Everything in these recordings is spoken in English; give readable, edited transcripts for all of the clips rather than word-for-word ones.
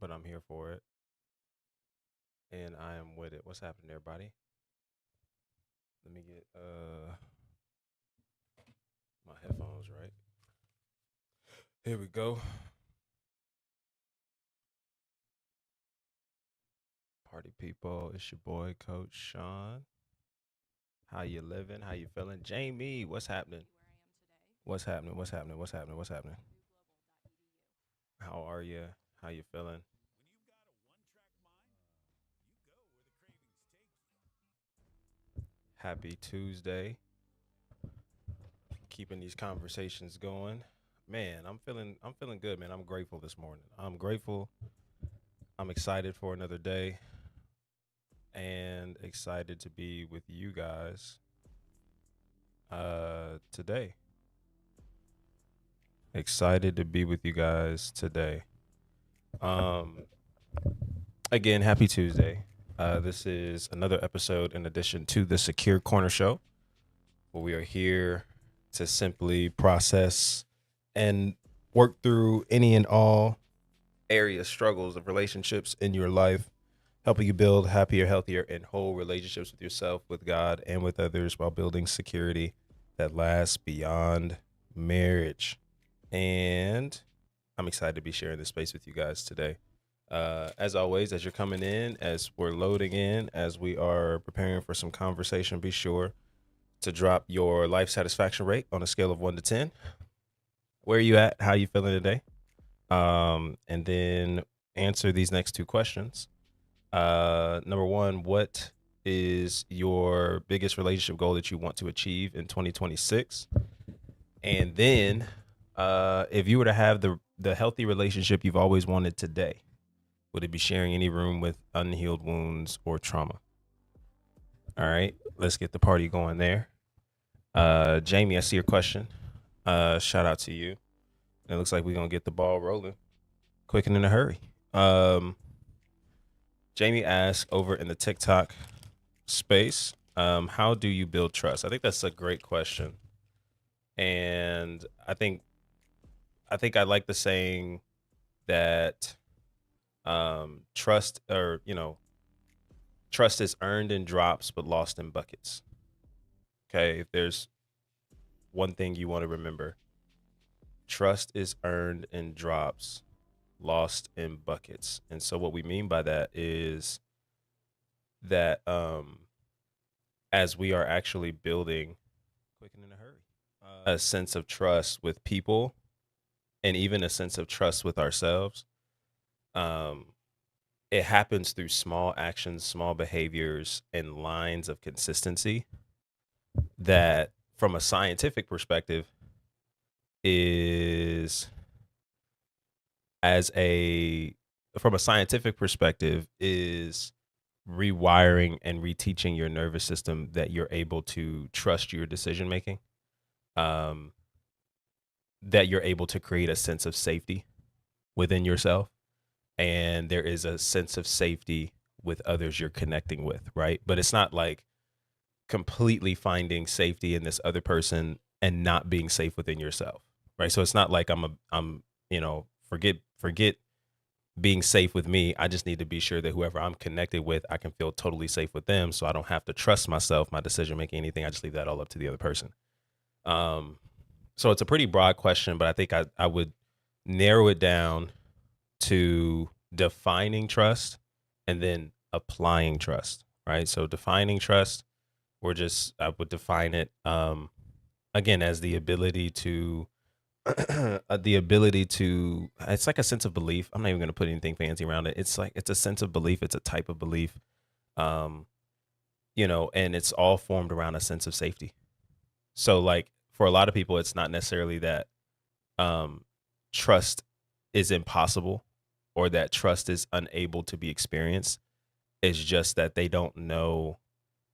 but I'm here for it and I am with it. What's happening, everybody? Let me get my headphones right. Here we go. Party people, it's your boy Coach Sean. How you living? How you feeling? Jamie, what's happening? What's happening? What's happening? What's happening? What's happening? How are you? How you feeling? Happy Tuesday. Keeping these conversations going. Man, I'm feeling good, man. I'm grateful this morning. I'm grateful. I'm excited for another day and excited to be with you guys today. Excited to be with you guys today. Um Again, happy Tuesday. This is another episode in addition to the Secure Corner Show, where we are here to simply process and work through any and all area struggles of relationships in your life, helping you build happier, healthier, and whole relationships with yourself, with God, and with others while building security that lasts beyond marriage. And I'm excited to be sharing this space with you guys today. As always, as you're coming in, as we're loading in, as we are preparing for some conversation, be sure to drop your life satisfaction rate on a scale of 1 to 10. Where are you at? How are you feeling today? And then answer these next two questions. Number one, what is your biggest relationship goal that you want to achieve in 2026? And then, if you were to have the healthy relationship you've always wanted today, would it be sharing any room with unhealed wounds or trauma? All right, let's get the party going there. Jamie, I see your question. Shout out to you. It looks like we're gonna get the ball rolling quick and in a hurry. Um, Jamie asked over in the TikTok space, how do you build trust? I think that's a great question, and I think I like the saying that trust, or trust is earned in drops but lost in buckets. Okay, if there's one thing you want to remember, trust is earned in drops, lost in buckets. And so what we mean by that is that as we are actually building quick and in a hurry, a sense of trust with people and even a sense of trust with ourselves, um, it happens through small actions, small behaviors, and lines of consistency that, from a scientific perspective, is as a from a scientific perspective is rewiring and reteaching your nervous system that you're able to trust your decision making, um, that you're able to create a sense of safety within yourself, and there is a sense of safety with others you're connecting with, right? But it's not like completely finding safety in this other person and not being safe within yourself, right? So it's not like I'm forget being safe with me. I just need to be sure that whoever I'm connected with, I can feel totally safe with them, so I don't have to trust myself, my decision making, anything. I just leave that all up to the other person. um so it's a pretty broad question, but I think I would narrow it down to defining trust and then applying trust, right? So defining trust, I would define it, again, as the ability to it's like a sense of belief. I'm not even going to put anything fancy around it. It's like it's a sense of belief, it's a type of belief, um and it's all formed around a sense of safety. So, like, for a lot of people, it's not necessarily that um trust is impossible or that trust is unable to be experienced. It's just that they don't know,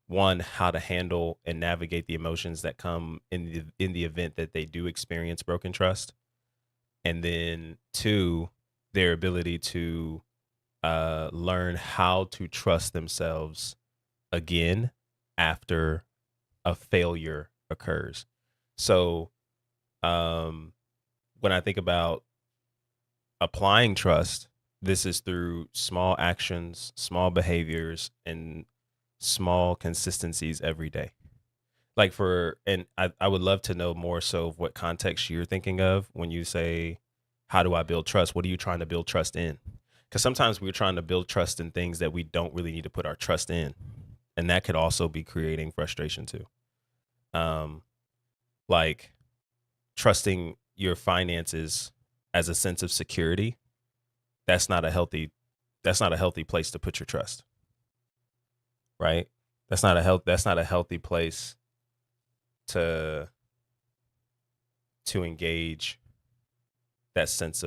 one, how to handle and navigate the emotions that come in the event that they do experience broken trust, and then two, their ability to learn how to trust themselves again after a failure occurs. So, um, when I think about applying trust, This is through small actions, small behaviors, and small consistencies every day. Like and I would love to know more so of what context you're thinking of when you say, how do I build trust? What are you trying to build trust in? Because sometimes we're trying to build trust in things that we don't really need to put our trust in. And that could also be creating frustration too. Um, like trusting your finances as a sense of security. That's not a healthy place to put your trust, right? That's not a healthy place to engage that sense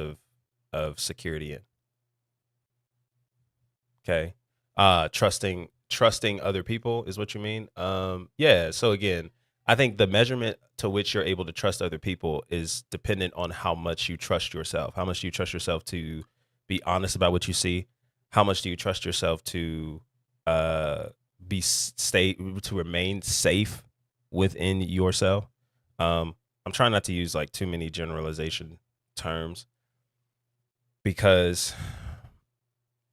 of security in. Okay. Trusting other people is what you mean. Yeah. So again, I think the measurement to which you're able to trust other people is dependent on how much you trust yourself. How much do you trust yourself to be honest about what you see? How much do you trust yourself to uh stay to remain safe within yourself? I'm trying not to use like too many generalization terms because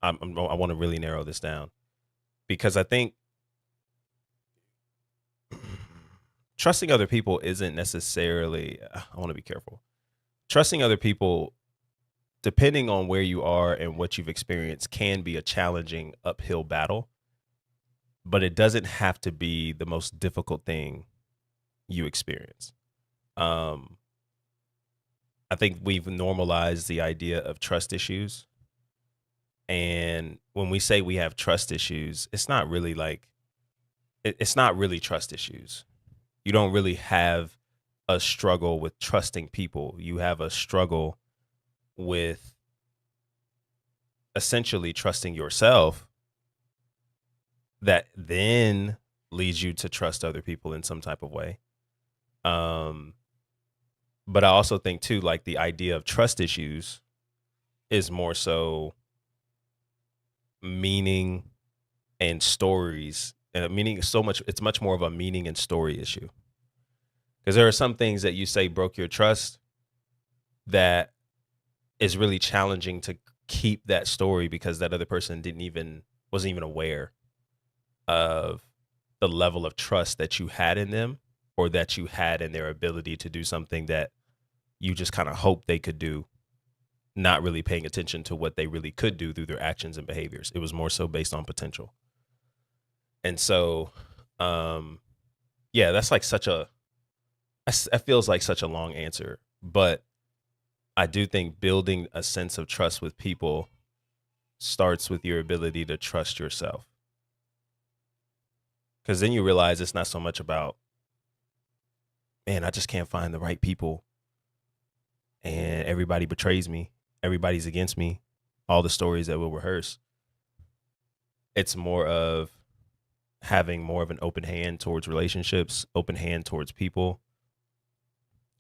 I want to really narrow this down because I think trusting other people isn't necessarily, I want to be careful. Trusting other people, depending on where you are and what you've experienced, can be a challenging uphill battle, but it doesn't have to be the most difficult thing you experience. Um, I think we've normalized the idea of trust issues. And when we say we have trust issues, it's not really like, it's not really trust issues. You don't really have a struggle with trusting people. You have a struggle with essentially trusting yourself that then leads you to trust other people in some type of way. Um, but I also think too, like the idea of trust issues is more so meaning and stories, and meaning so much. It's much more of a meaning and story issue because there are some things that you say broke your trust that is really challenging to keep that story because that other person wasn't even aware of the level of trust that you had in them or that you had in their ability to do something that you just kind of hoped they could do, not really paying attention to what they really could do through their actions and behaviors. It was more so based on potential. And so, um, yeah, that's like it feels like such a long answer, but I do think building a sense of trust with people starts with your ability to trust yourself. Because then you realize it's not so much about, man, I just can't find the right people and everybody betrays me, everybody's against me, all the stories that we'll rehearse. It's more of having more of an open hand towards relationships, open hand towards people,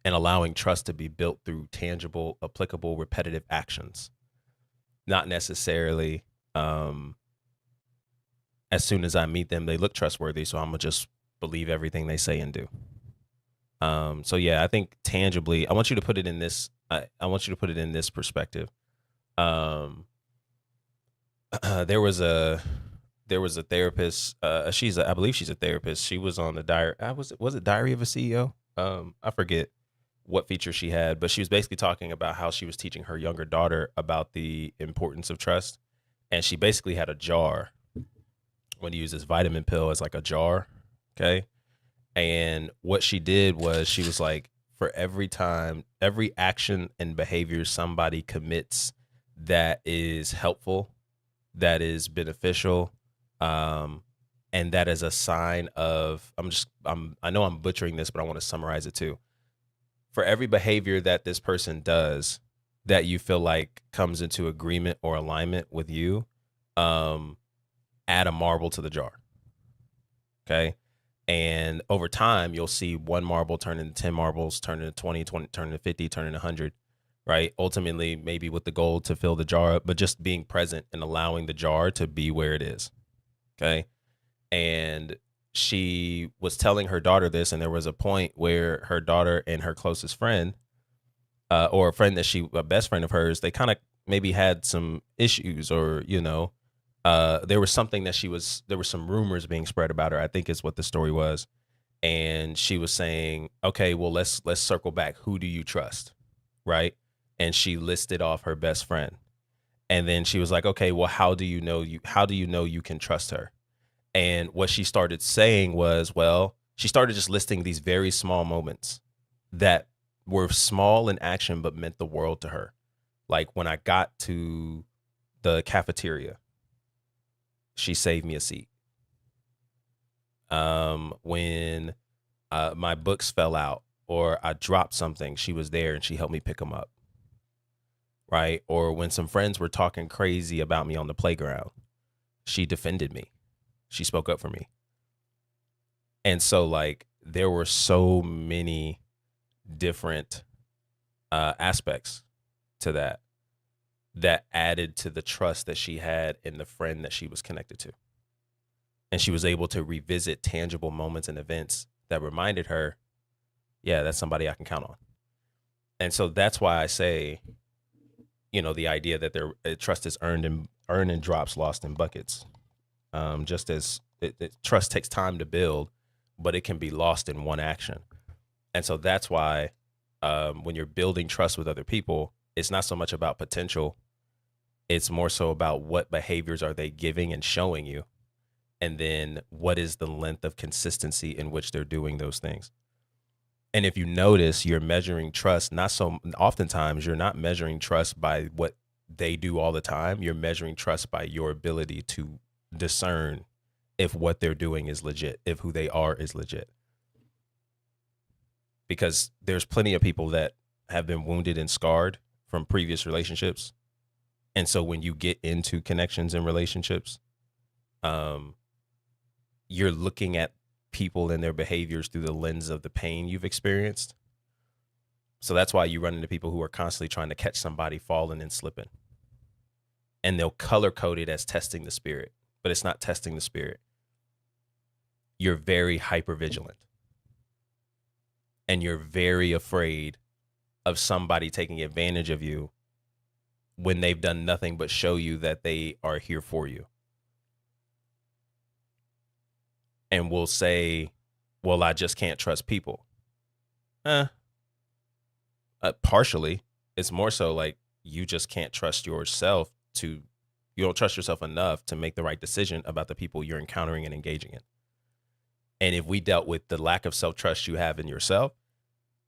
and allowing trust to be built through tangible, applicable, repetitive actions. Not necessarily as soon as I meet them, they look trustworthy, so I'm gonna just believe everything they say and do. So yeah, I think tangibly, I want you to put it in this. I want you to put it in this perspective. Um, there was a therapist. I believe she's a therapist. She was on the diary. Was it Diary of a CEO? I forget what feature she had, but she was basically talking about how she was teaching her younger daughter about the importance of trust, and she basically had a jar when you use this vitamin pill as like a jar, okay? And what she did was she was like, for every time, every action and behavior somebody commits that is helpful, that is beneficial, um, and that is a sign of, I know I'm butchering this, but I want to summarize it too. For every behavior that this person does that you feel like comes into agreement or alignment with you, um, add a marble to the jar. Okay. And over time, you'll see one marble turn into 10 marbles, turn into 20, turn into 50, turn into 100, right? Ultimately, maybe with the goal to fill the jar up, but just being present and allowing the jar to be where it is. Okay. And she was telling her daughter this, and there was a point where her daughter and her closest friend, or a friend a best friend of hers, they kind of maybe had some issues, or there was something that there were some rumors being spread about her, I think is what the story was. And she was saying, okay, well, let's circle back. Who do you trust? Right. And she listed off her best friend. And then she was like, okay, well, how do you know you can trust her? And what she started saying was, well, she started just listing these very small moments that were small in action but meant the world to her. Like when I got to the cafeteria, she saved me a seat. When my books fell out or I dropped something, she was there and she helped me pick them up. Right. Or when some friends were talking crazy about me on the playground, she defended me. She spoke up for me. And so, like, there were so many different aspects to that added to the trust that she had in the friend that she was connected to. And she was able to revisit tangible moments and events that reminded her, yeah, that's somebody I can count on. And so that's why I say, the idea that trust is earned and drops lost in buckets. Just as trust takes time to build, but it can be lost in one action. And so that's why when you're building trust with other people, it's not so much about potential. It's more so about what behaviors are they giving and showing you. And then what is the length of consistency in which they're doing those things. And if you notice, you're measuring trust, oftentimes you're not measuring trust by what they do all the time. You're measuring trust by your ability to discern if what they're doing is legit, if who they are is legit. Because there's plenty of people that have been wounded and scarred from previous relationships. And so when you get into connections and relationships, you're looking at people and their behaviors through the lens of the pain you've experienced. So that's why you run into people who are constantly trying to catch somebody falling and slipping. And they'll color code it as testing the spirit, but it's not testing the spirit. You're very hyper vigilant. And you're very afraid of somebody taking advantage of you when they've done nothing but show you that they are here for you. And will say, well, I just can't trust people. Partially, it's more so like you just can't trust yourself you don't trust yourself enough to make the right decision about the people you're encountering and engaging in. And if we dealt with the lack of self-trust you have in yourself,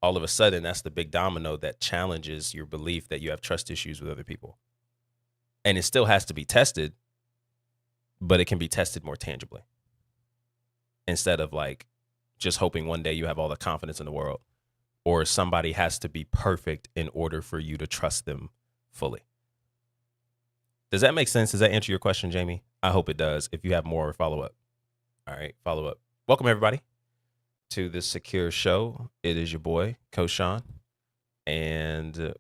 all of a sudden, that's the big domino that challenges your belief that you have trust issues with other people. And it still has to be tested, but it can be tested more tangibly. Instead of like just hoping one day you have all the confidence in the world, or somebody has to be perfect in order for you to trust them fully. Does that make sense? Does that answer your question, Jamie? I hope it does. If you have more, follow up. All right, follow up. Welcome, everybody, to the Secure Show. It is your boy, Coach Sean. And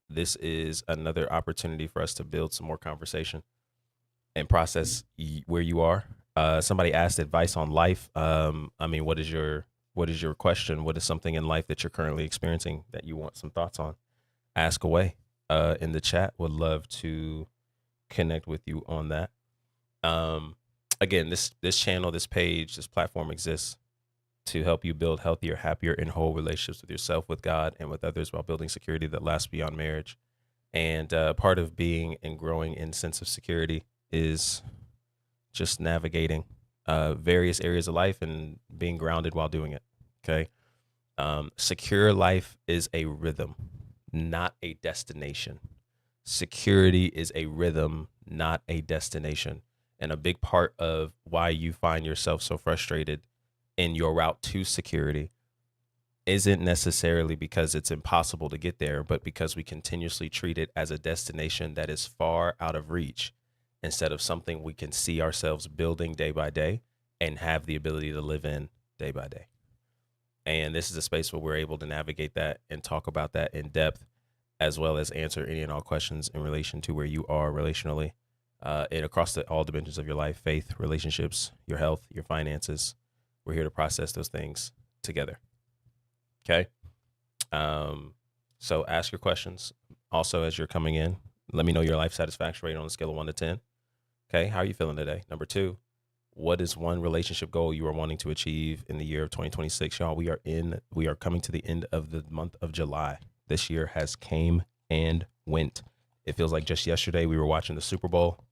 this is another opportunity for us to build some more conversation and process where you are. Somebody asked advice on life. What is your question? What is something in life that you're currently experiencing that you want some thoughts on? Ask away in the chat. Would love to connect with you on that. Again, this channel, this page, this platform exists to help you build healthier, happier, and whole relationships with yourself, with God, and with others while building security that lasts beyond marriage. And part of being and growing in sense of security is just navigating various areas of life and being grounded while doing it. Okay. Secure life is a rhythm, not a destination. Security is a rhythm, not a destination. And a big part of why you find yourself so frustrated in your route to security isn't necessarily because it's impossible to get there, but because we continuously treat it as a destination that is far out of reach instead of something we can see ourselves building day by day and have the ability to live in day by day. And this is a space where we're able to navigate that and talk about that in depth, as well as answer any and all questions in relation to where you are relationally and across all dimensions of your life, faith, relationships, your health, your finances. We're here to process those things together. Okay. So ask your questions. Also, as you're coming in, Let me know your life satisfaction rate on a scale of 1 to 10. Okay, how are you feeling today? Number 2, what is one relationship goal you are wanting to achieve in the year of 2026? Y'all, we are coming to the end of the month of July. This year has came and went. It feels like just yesterday we were watching the Super Bowl,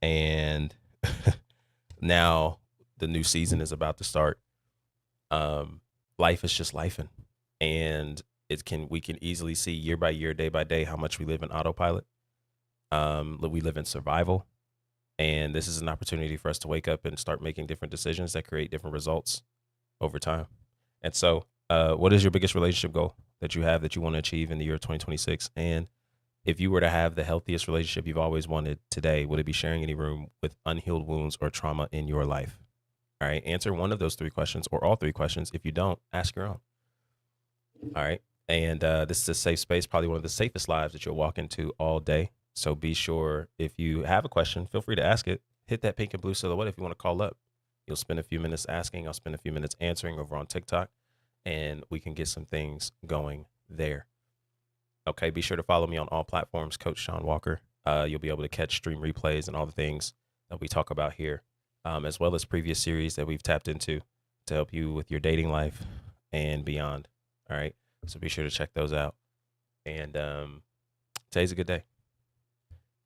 and now the new season is about to start. Life is just lifing, and we can easily see year by year, day by day, how much we live in autopilot. We live in survival, and this is an opportunity for us to wake up and start making different decisions that create different results over time. And so, what is your biggest relationship goal that you have that you want to achieve in the year of 2026? And if you were to have the healthiest relationship you've always wanted today, would it be sharing any room with unhealed wounds or trauma in your life? All right. Answer one of those 3 questions or all 3 questions. If you don't, ask your own. All right. And this is a safe space, probably one of the safest lives that you'll walk into all day. So be sure, if you have a question, feel free to ask it. Hit that pink and blue silhouette if you want to call up. You'll spend a few minutes asking. I'll spend a few minutes answering over on TikTok, and we can get some things going there. Okay. Be sure to follow me on all platforms, Coach Sean Walker. You'll be able to catch stream replays and all the things that we talk about here, as well as previous series that we've tapped into to help you with your dating life and beyond. All right. So be sure to check those out. And today's a good day.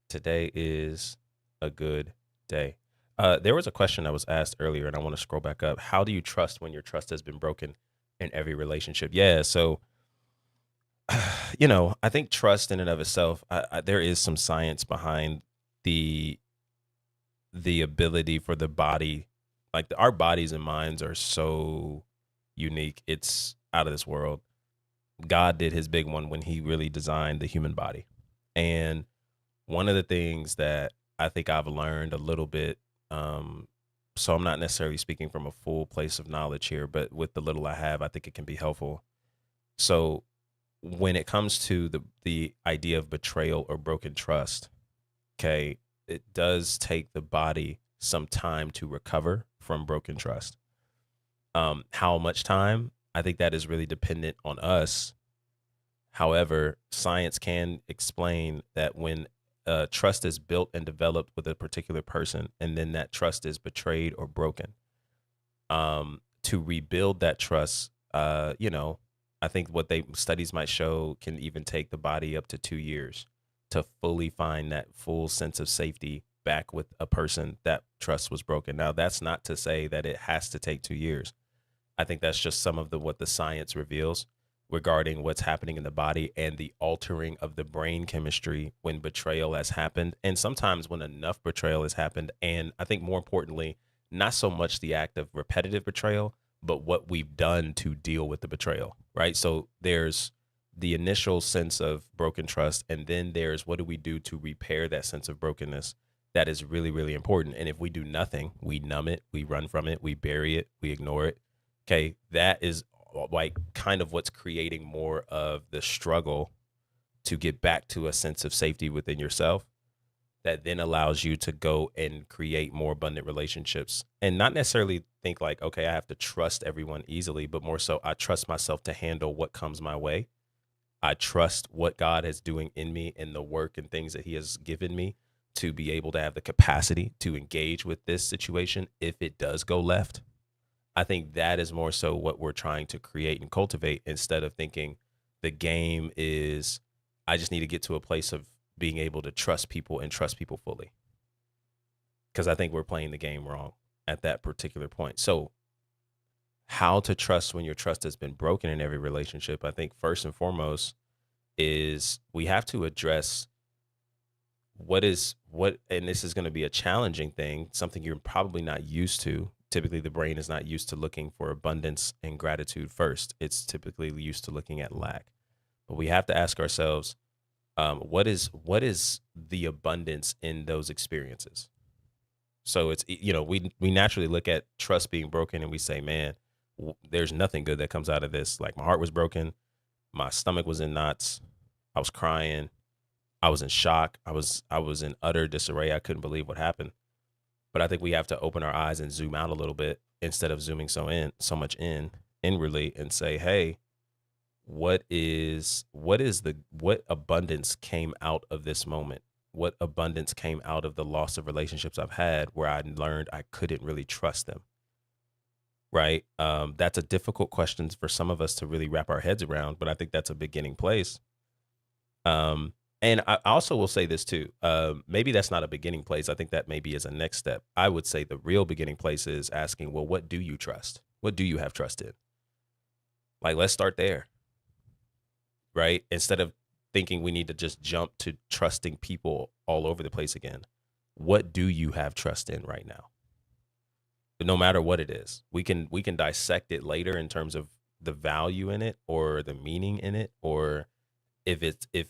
Today is a good day. There was a question that was asked earlier, and I want to scroll back up. How do you trust when your trust has been broken in every relationship? Yeah. So, I think trust in and of itself, there is some science behind the ability for the body, like our bodies and minds are so unique. It's out of this world. God did his big one when he really designed the human body. And one of the things that I think I've learned a little bit, so I'm not necessarily speaking from a full place of knowledge here, but with the little I have, I think it can be helpful. So when it comes to the idea of betrayal or broken trust, okay, it does take the body some time to recover from broken trust. How much time? I think that is really dependent on us. However, science can explain that when trust is built and developed with a particular person, and then that trust is betrayed or broken, to rebuild that trust, I think what studies might show can even take the body up to 2 years to fully find that full sense of safety back with a person that trust was broken. Now, that's not to say that it has to take 2 years. I think that's just some of what the science reveals regarding what's happening in the body and the altering of the brain chemistry when betrayal has happened. And sometimes when enough betrayal has happened. And I think more importantly, not so much the act of repetitive betrayal, but what we've done to deal with the betrayal, right? So there's the initial sense of broken trust, and then there's what do we do to repair that sense of brokenness. That is really, really important. And if we do nothing, we numb it, we run from it, we bury it, we ignore it. Okay, that is like kind of what's creating more of the struggle to get back to a sense of safety within yourself, that then allows you to go and create more abundant relationships, and not necessarily think like, okay, I have to trust everyone easily, but more so I trust myself to handle what comes my way. I trust what God is doing in me and the work and things that he has given me to be able to have the capacity to engage with this situation if it does go left. I think that is more so what we're trying to create and cultivate, instead of thinking the game is I just need to get to a place of being able to trust people and trust people fully. Because I think we're playing the game wrong at that particular point. So how to trust when your trust has been broken in every relationship, I think first and foremost is we have to address what, and this is going to be a challenging thing, something you're probably not used to. Typically, the brain is not used to looking for abundance and gratitude first. It's typically used to looking at lack. But we have to ask ourselves, what is the abundance in those experiences? So it's, we naturally look at trust being broken and we say, man, there's nothing good that comes out of this. Like, my heart was broken, my stomach was in knots, I was crying, I was in shock, I was in utter disarray. I couldn't believe what happened. But I think we have to open our eyes and zoom out a little bit instead of zooming so much inwardly, and say, hey, what abundance came out of this moment? What abundance came out of the loss of relationships I've had where I learned I couldn't really trust them? Right? That's a difficult question for some of us to really wrap our heads around, but I think that's a beginning place. Um, and I also will say this too. Maybe that's not a beginning place. I think that maybe is a next step. I would say the real beginning place is asking, well, what do you trust? What do you have trust in? Like, let's start there, right? Instead of thinking we need to just jump to trusting people all over the place again. What do you have trust in right now? No matter what it is, we can dissect it later in terms of the value in it or the meaning in it or if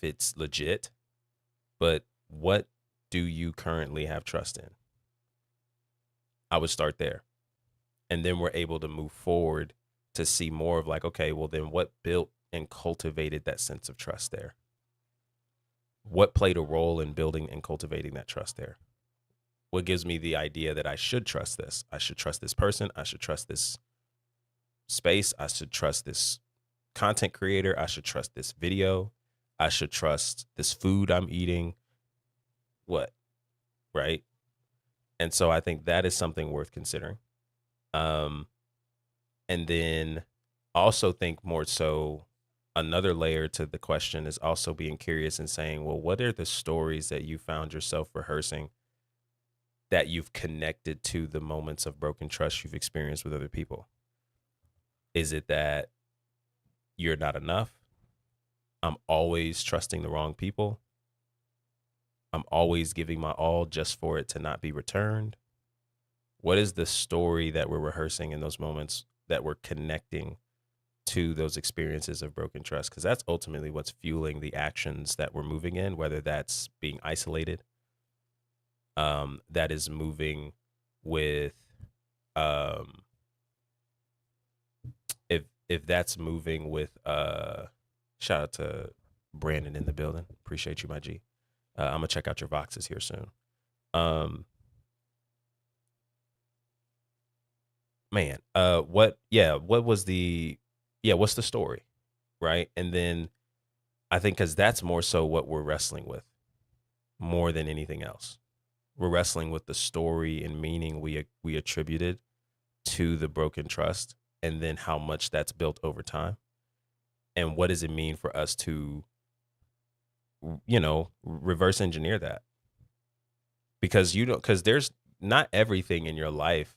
it's legit. But what do you currently have trust in? I would start there. And then we're able to move forward to see more of like, okay, well, then what built and cultivated that sense of trust there? What played a role in building and cultivating that trust there? What gives me the idea that I should trust this? I should trust this person. I should trust this space. I should trust this content creator. I should trust this video. I should trust this food I'm eating. What? Right. And so I think that is something worth considering. Um, and then also think more so another layer to the question is also being curious and saying, well, what are the stories that you found yourself rehearsing that you've connected to the moments of broken trust you've experienced with other people? Is it that you're not enough? I'm always trusting the wrong people. I'm always giving my all just for it to not be returned. What is the story that we're rehearsing in those moments that we're connecting to those experiences of broken trust? Because that's ultimately what's fueling the actions that we're moving in, whether that's being isolated, that is moving with, um, if that's moving with, shout out to Brandon in the building. Appreciate you, my G. I'm gonna check out your boxes here soon. Um, man, what was what's the story, right? And then I think because that's more so what we're wrestling with more than anything else. We're wrestling with the story and meaning we attributed to the broken trust, and then how much that's built over time, and what does it mean for us to reverse engineer that? Because you don't because there's not everything in your life.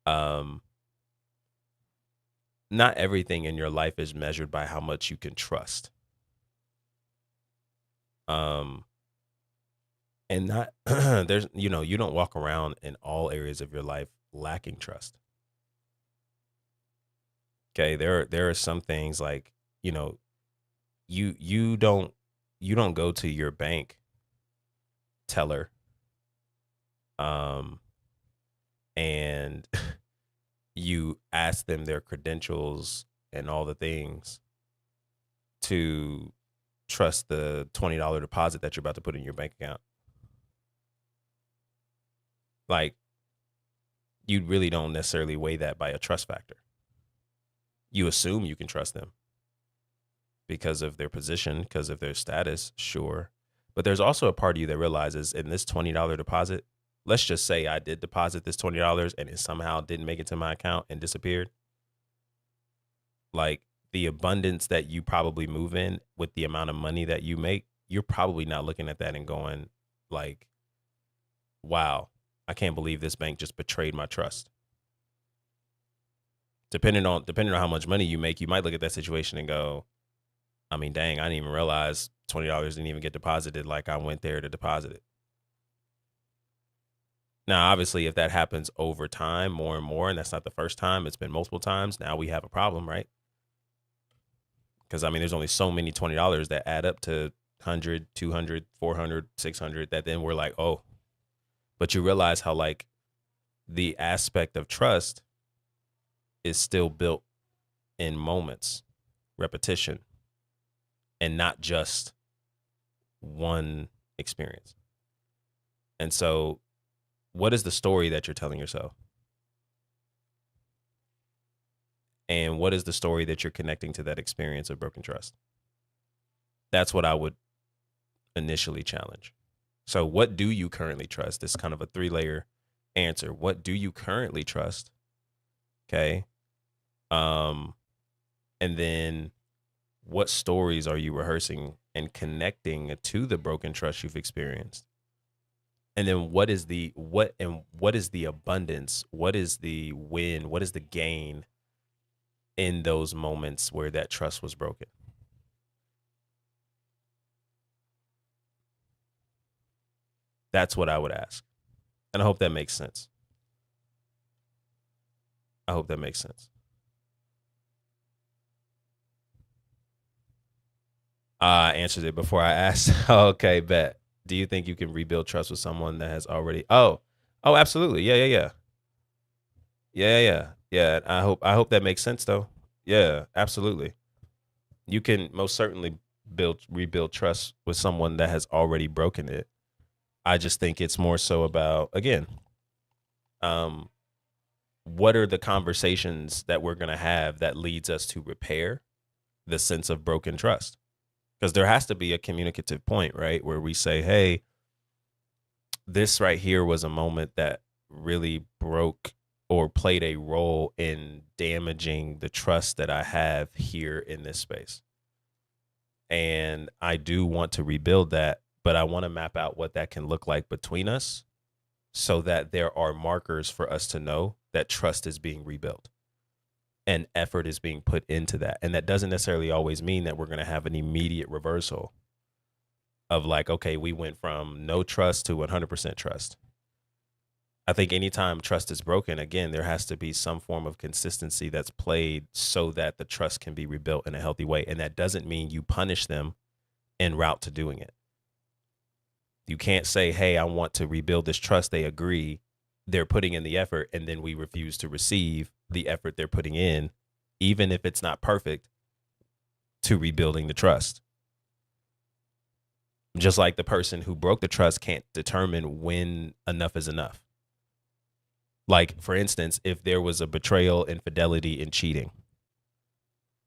Um, not everything in your life is measured by how much you can trust. Um, and not there's you don't walk around in all areas of your life lacking trust. Okay, there are some things like, you know, you don't go to your bank teller um and you ask them their credentials and all the things to trust the $20 deposit that you're about to put in your bank account. Like, you really don't necessarily weigh that by a trust factor. You assume you can trust them because of their position, because of their status, sure. But there's also a part of you that realizes in this $20 deposit, let's just say I did deposit this $20 and it somehow didn't make it to my account and disappeared. Like, the abundance that you probably move in with the amount of money that you make, you're probably not looking at that and going like, wow, I can't believe this bank just betrayed my trust. Depending on how much money you make, you might look at that situation and go, I mean, dang, I didn't even realize $20 didn't even get deposited. Like, I went there to deposit it. Now, obviously, if that happens over time, more and more, and that's not the first time, it's been multiple times, now we have a problem, right? Because I mean, there's only so many $20 that add up to 100, 200, 400, 600 that then we're like, oh, but you realize how like the aspect of trust is still built in moments, repetition, and not just one experience. And so, what is the story that you're telling yourself? And what is the story that you're connecting to that experience of broken trust? That's what I would initially challenge. So, what do you currently trust? It's kind of a 3-layer answer. What do you currently trust? Okay. Um, and then what stories are you rehearsing and connecting to the broken trust you've experienced? And then what is the abundance? What is the win? What is the gain in those moments where that trust was broken? That's what I would ask. And I hope that makes sense. I hope that makes sense. I answered it before I asked. Okay, bet. Do you think you can rebuild trust with someone that has already? Oh, absolutely. Yeah, yeah, yeah, yeah, yeah, yeah. Yeah. I hope that makes sense though. Yeah, absolutely. You can most certainly rebuild trust with someone that has already broken it. I just think it's more so about, again, um, what are the conversations that we're gonna have that leads us to repair the sense of broken trust? Because there has to be a communicative point, right, where we say, hey, this right here was a moment that really broke or played a role in damaging the trust that I have here in this space. And I do want to rebuild that, but I want to map out what that can look like between us so that there are markers for us to know that trust is being rebuilt and effort is being put into that. And that doesn't necessarily always mean that we're going to have an immediate reversal of like, okay, we went from no trust to 100% trust. I think anytime trust is broken, again, there has to be some form of consistency that's played so that the trust can be rebuilt in a healthy way. And that doesn't mean you punish them en route to doing it. You can't say, hey, I want to rebuild this trust. They agree, they're putting in the effort, and then we refuse to receive the effort they're putting in, even if it's not perfect, to rebuilding the trust. Just like the person who broke the trust can't determine when enough is enough. Like, for instance, if there was a betrayal, infidelity, and cheating,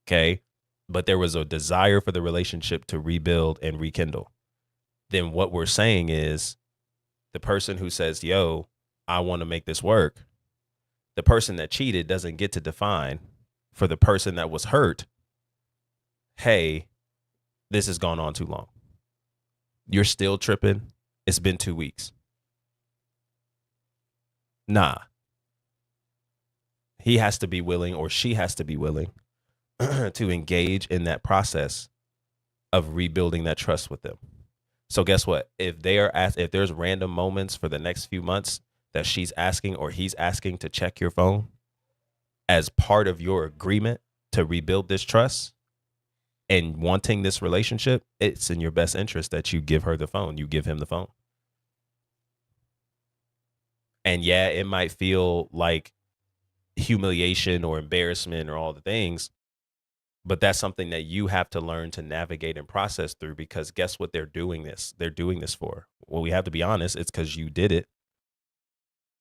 okay, but there was a desire for the relationship to rebuild and rekindle, then what we're saying is the person who says, yo, I want to make this work, the person that cheated doesn't get to define for the person that was hurt, hey, this has gone on too long. You're still tripping. It's been 2 weeks. Nah. He has to be willing, or she has to be willing to engage in that process of rebuilding that trust with them. So guess what? If if there's random moments for the next few months that she's asking or he's asking to check your phone as part of your agreement to rebuild this trust and wanting this relationship, it's in your best interest that you give her the phone, you give him the phone. And yeah, it might feel like humiliation or embarrassment or all the things, but that's something that you have to learn to navigate and process through, because guess what they're doing this for? Well, we have to be honest, it's because you did it.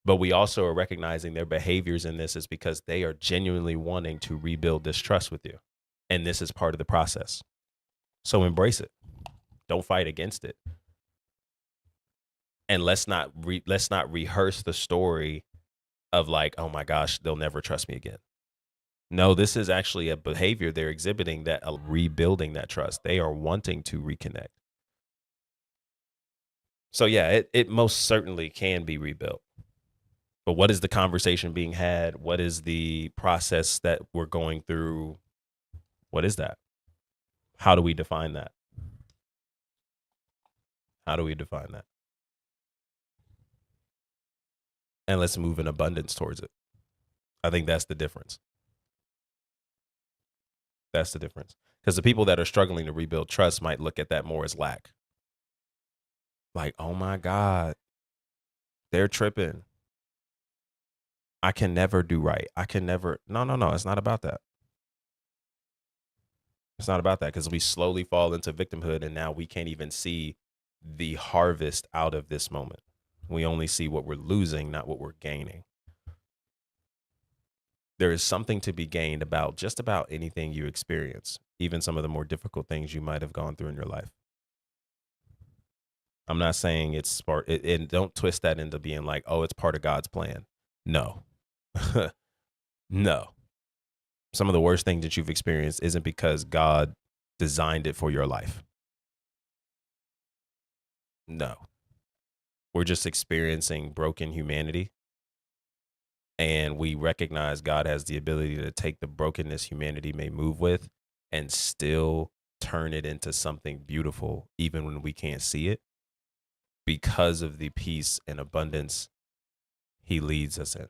But we also are recognizing their behaviors in this is because they are genuinely wanting to rebuild this trust with you. And this is part of the process. So embrace it. Don't fight against it. And let's not rehearse the story of like, oh my gosh, they'll never trust me again. No, this is actually a behavior they're exhibiting that rebuilding that trust. They are wanting to reconnect. So yeah, it most certainly can be rebuilt. But what is the conversation being had? What is the process that we're going through? What is that? How do we define that? How do we define that? And let's move in abundance towards it. I think that's the difference. That's the difference. Because the people that are struggling to rebuild trust might look at that more as lack. Like, oh my God, they're tripping. I can never do right. I can never. No, no, no. It's not about that. It's not about that, because we slowly fall into victimhood and now we can't even see the harvest out of this moment. We only see what we're losing, not what we're gaining. there is something to be gained about just about anything you experience, even some of the more difficult things you might have gone through in your life. I'm not saying it's part, and don't twist that into being like, oh, it's part of God's plan. No, no. Some of the worst things that you've experienced isn't because God designed it for your life. No, we're just experiencing broken humanity, and we recognize God has the ability to take the brokenness humanity may move with and still turn it into something beautiful, even when we can't see it, because of the peace and abundance he leads us in.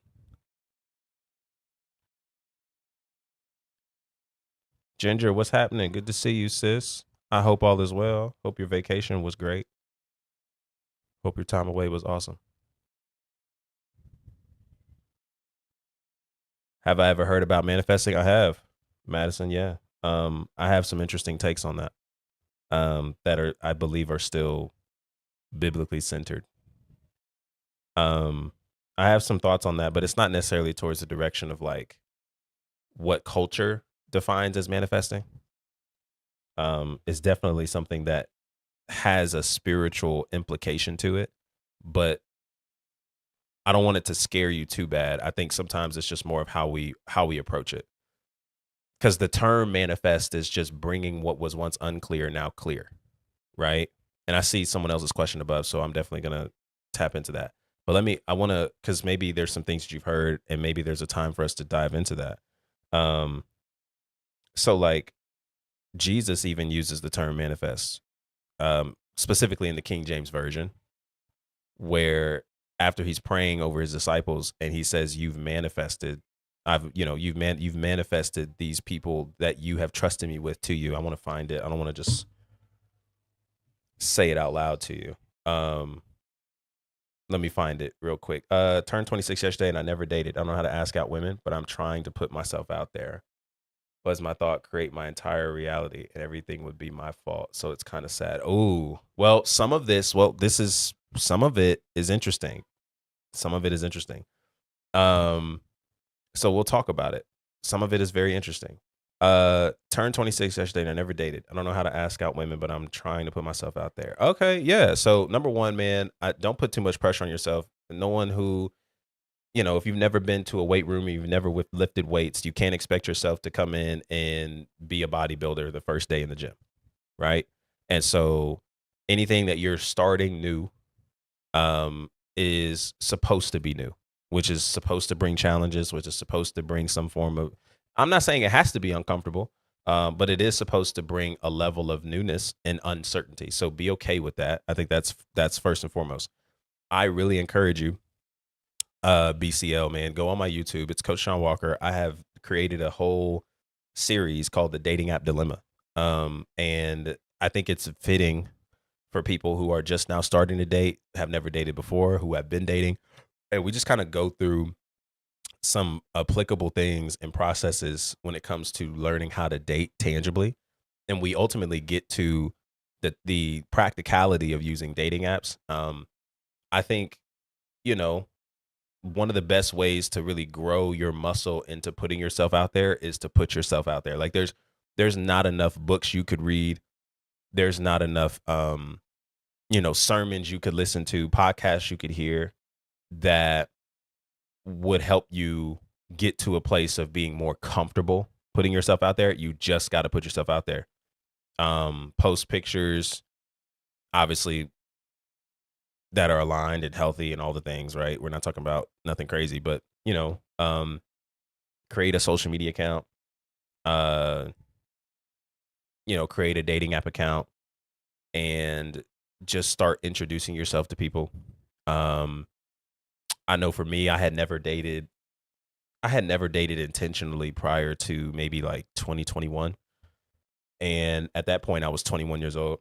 Ginger, what's happening? Good to see you, sis. I hope all is well. Hope your vacation was great. Hope your time away was awesome. Have I ever heard about manifesting? I have, Madison. Yeah. I have some interesting takes on that. That are, I believe, are still biblically centered. Um, I have some thoughts on that, but it's not necessarily towards the direction of like what culture defines as manifesting. It's definitely something that has a spiritual implication to it, but I don't want it to scare you too bad. I think sometimes it's just more of how we approach it. Because the term manifest is just bringing what was once unclear now clear, right? And I see someone else's question above, so I'm definitely gonna tap into that. But I want to, because maybe there's some things that you've heard, and maybe there's a time for us to dive into that. Um, so like Jesus even uses the term manifest, specifically in the King James version, where after he's praying over his disciples and he says, "You've manifested, you've manifested these people that you have trusted me with to you." I want to find it. I don't want to just say it out loud to you. Let me find it real quick. Turned 26 yesterday and I never dated. I don't know how to ask out women, but I'm trying to put myself out there. Was my thought create my entire reality and everything would be my fault? So it's kind of sad. Oh, well, some of it is interesting. Some of it is interesting. Um, so we'll talk about it. Some of it is very interesting. Turned 26 yesterday and I never dated. I don't know how to ask out women, but I'm trying to put myself out there. Okay, yeah. So number one, man, don't put too much pressure on yourself. No one who, if you've never been to a weight room, or you've never lifted weights, you can't expect yourself to come in and be a bodybuilder the first day in the gym, right? And so anything that you're starting new, is supposed to be new, which is supposed to bring challenges, which is supposed to bring some form of, I'm not saying it has to be uncomfortable, but it is supposed to bring a level of newness and uncertainty. So be okay with that. I think that's first and foremost. I really encourage you, BCL, man, go on my YouTube. It's Coach Sean Walker. I have created a whole series called The Dating App Dilemma. And I think it's fitting for people who are just now starting to date, have never dated before, who have been dating. And we just kind of go through some applicable things and processes when it comes to learning how to date tangibly. And we ultimately get to the practicality of using dating apps. I think, you know, one of the best ways to really grow your muscle into putting yourself out there is to put yourself out there. Like there's not enough books you could read. There's not enough sermons you could listen to, podcasts you could hear that would help you get to a place of being more comfortable putting yourself out there. You just got to put yourself out there. Post pictures, obviously, that are aligned and healthy and all the things, right? We're not talking about nothing crazy, but create a social media account, uh, create a dating app account and just start introducing yourself to people. I know for me, I had never dated intentionally prior to maybe like 2021. And at that point I was 21 years old.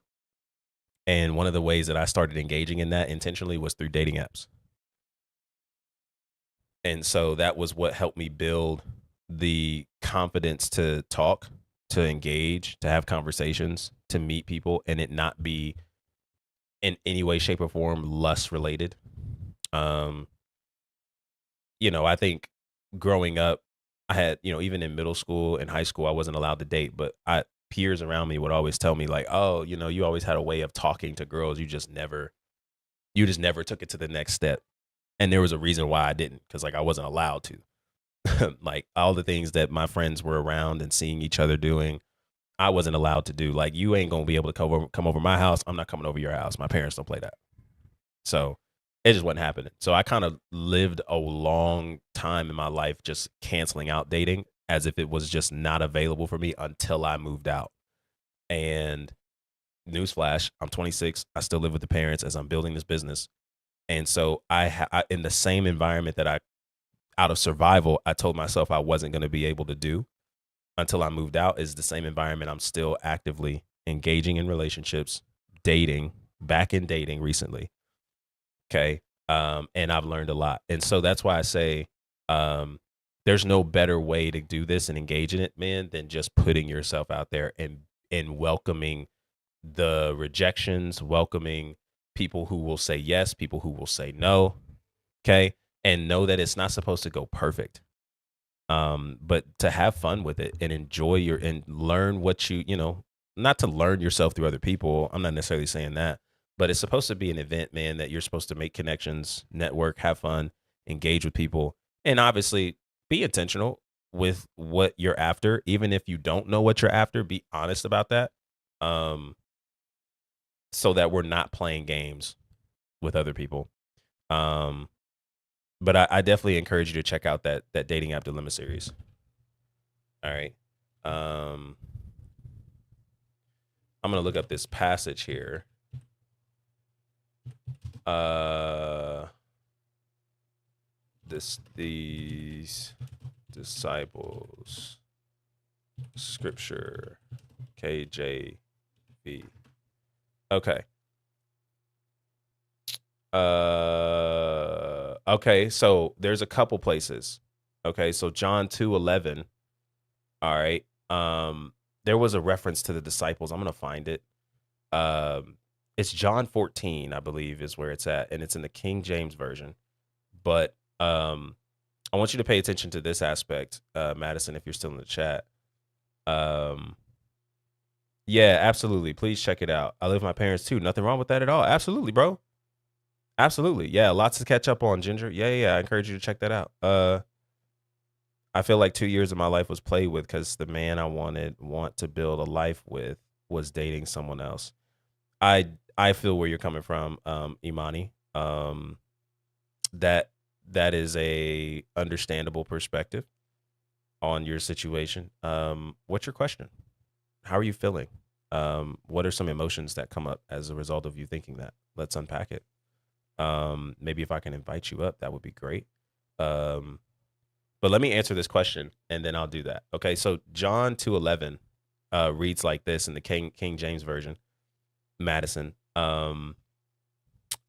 And one of the ways that I started engaging in that intentionally was through dating apps. And so that was what helped me build the confidence to talk, to engage, to have conversations, to meet people, and it not be in any way, shape, or form lust related. I think growing up, I had, even in middle school and high school, I wasn't allowed to date, but peers around me would always tell me like, oh, you always had a way of talking to girls. You just never took it to the next step. And there was a reason why I didn't, because like I wasn't allowed to. Like all the things that my friends were around and seeing each other doing, I wasn't allowed to do. Like, you ain't gonna be able to come over my house. I'm not coming over your house. My parents don't play that. So it just wasn't happening. So I kind of lived a long time in my life just canceling out dating as if it was just not available for me until I moved out. And newsflash, I'm 26. I still live with the parents as I'm building this business. And so in the same environment that out of survival, I told myself I wasn't going to be able to do until I moved out, is the same environment I'm still actively engaging in relationships, dating, back in dating recently. Okay. And I've learned a lot. And so that's why I say, um, there's no better way to do this and engage in it, man, than just putting yourself out there and welcoming the rejections, welcoming people who will say yes, people who will say no. Okay. And know that it's not supposed to go perfect. But to have fun with it and enjoy and learn what not to learn yourself through other people. I'm not necessarily saying that, but it's supposed to be an event, man, that you're supposed to make connections, network, have fun, engage with people, and obviously be intentional with what you're after. Even if you don't know what you're after, be honest about that. Um, so that we're not playing games with other people. Um, but I definitely encourage you to check out that dating app dilemma series. All right. Um, I'm gonna look up this passage here. These disciples, scripture, KJV. Okay. Okay, so there's a couple places. Okay, so John 2:11. All right. There was a reference to the disciples. I'm gonna find it. It's John 14, I believe, is where it's at, and it's in the King James version. But I want you to pay attention to this aspect, Madison, if you're still in the chat. Yeah, absolutely. Please check it out. I live with my parents too. Nothing wrong with that at all. Absolutely, bro. Absolutely. Yeah, lots to catch up on, Ginger. Yeah. I encourage you to check that out. I feel like 2 years of my life was played with because the man I want to build a life with was dating someone else. I feel where you're coming from, Imani. That is a understandable perspective on your situation. What's your question? How are you feeling? What are some emotions that come up as a result of you thinking that? Let's unpack it. Maybe if I can invite you up, that would be great. But let me answer this question and then I'll do that. Okay, so John 2:11 reads like this in the King James version. Madison.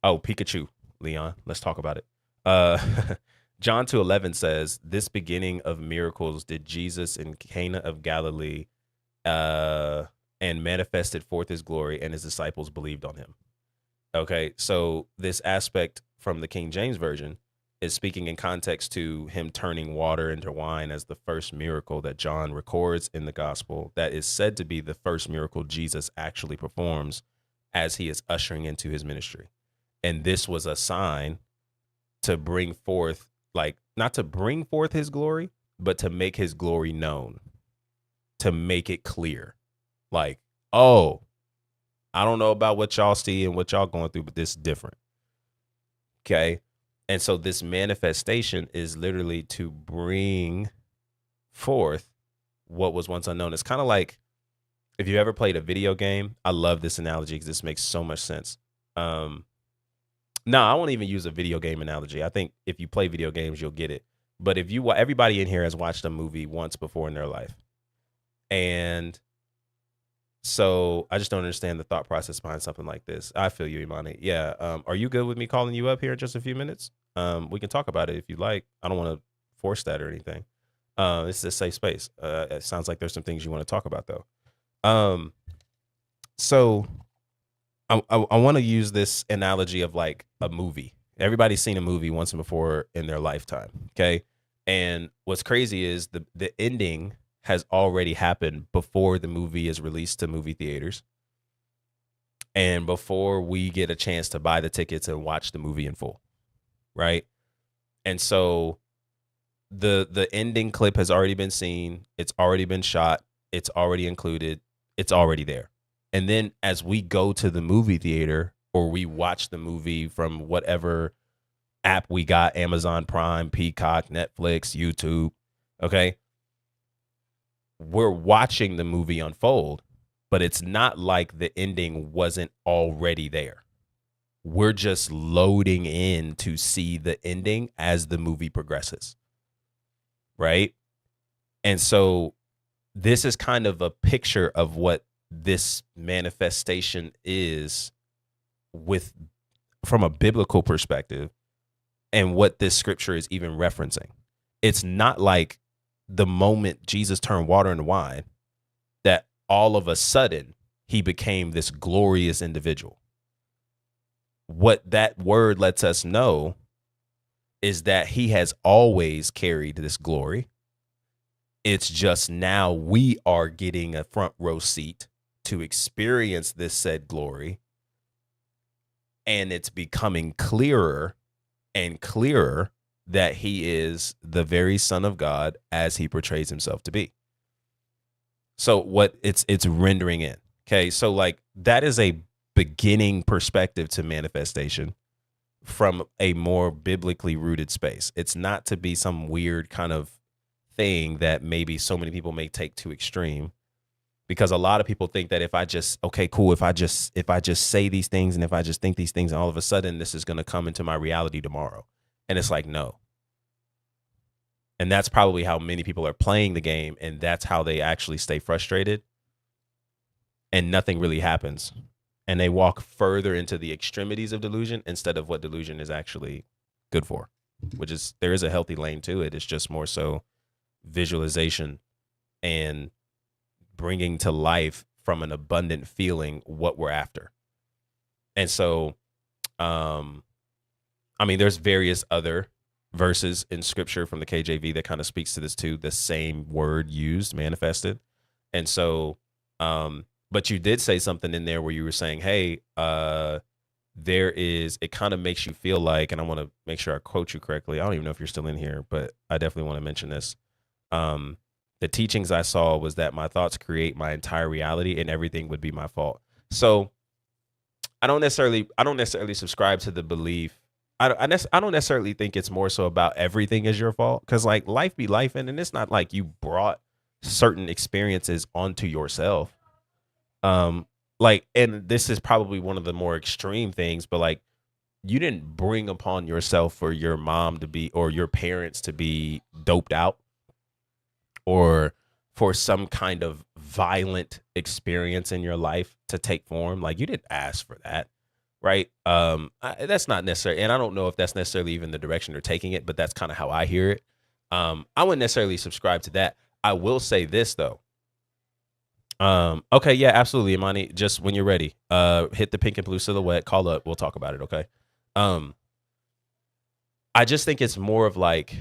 Pikachu, Leon. Let's talk about it. John 2:11 says, "This beginning of miracles did Jesus in Cana of Galilee, and manifested forth his glory, and his disciples believed on him." Okay, so this aspect from the King James version is speaking in context to him turning water into wine as the first miracle that John records in the gospel, that is said to be the first miracle Jesus actually performs as he is ushering into his ministry. And this was a sign to bring forth, like, not to bring forth his glory, but to make his glory known, to make it clear. Like, oh, I don't know about what y'all see and what y'all going through, but this is different. Okay. And so this manifestation is literally to bring forth what was once unknown. It's kind of like if you ever played a video game. I love this analogy because this makes so much sense. No, I won't even use a video game analogy. I think if you play video games, you'll get it. But if everybody in here has watched a movie once before in their life. And so I just don't understand the thought process behind something like this. I feel you, Imani. Yeah. Are you good with me calling you up here in just a few minutes? We can talk about it if you like. I don't want to force that or anything. It's a safe space. It sounds like there's some things you want to talk about though. So I want to use this analogy of like a movie. Everybody's seen a movie once and before in their lifetime. Okay. And what's crazy is the ending has already happened before the movie is released to movie theaters and before we get a chance to buy the tickets and watch the movie in full, right? And so the ending clip has already been seen, it's already been shot, it's already included, it's already there. And then as we go to the movie theater or we watch the movie from whatever app we got, Amazon Prime, Peacock, Netflix, YouTube, okay? We're watching the movie unfold, but it's not like the ending wasn't already there. We're just loading in to see the ending as the movie progresses, right? And so this is kind of a picture of what this manifestation is with from a biblical perspective and what this scripture is even referencing. It's not like the moment Jesus turned water into wine that all of a sudden he became this glorious individual. What that word lets us know is that he has always carried this glory. It's just now we are getting a front row seat to experience this said glory. And it's becoming clearer and clearer that he is the very Son of God as he portrays himself to be. So what it's rendering in. Okay. So like that is a beginning perspective to manifestation from a more biblically rooted space. It's not to be some weird kind of thing that maybe so many people may take to extreme, because a lot of people think that if I just, okay, cool, if I just say these things and if I just think these things and all of a sudden this is going to come into my reality tomorrow. And it's like, no. And that's probably how many people are playing the game, and that's how they actually stay frustrated and nothing really happens. And they walk further into the extremities of delusion instead of what delusion is actually good for, which is there is a healthy lane to it. It's just more so visualization and bringing to life from an abundant feeling what we're after. And so, I mean, there's various other verses in scripture from the KJV that kind of speaks to this too, the same word used, manifested. And so, but you did say something in there where you were saying, hey, there is, it kind of makes you feel like, and I want to make sure I quote you correctly. I don't even know if you're still in here, but I definitely want to mention this. The teachings I saw was that my thoughts create my entire reality and everything would be my fault. So I don't necessarily subscribe to the belief. I don't necessarily think it's more so about everything is your fault, because like life be life, and it's not like you brought certain experiences onto yourself. Like, and this is probably one of the more extreme things, but like you didn't bring upon yourself for your mom to be or your parents to be doped out or for some kind of violent experience in your life to take form. Like you didn't ask for that. Right. That's not necessary. And I don't know if that's necessarily even the direction they're taking it, but that's kind of how I hear it. I wouldn't necessarily subscribe to that. I will say this though. Okay. Yeah, absolutely. Imani, just when you're ready, hit the pink and blue silhouette, call up. We'll talk about it. Okay. I just think it's more of like,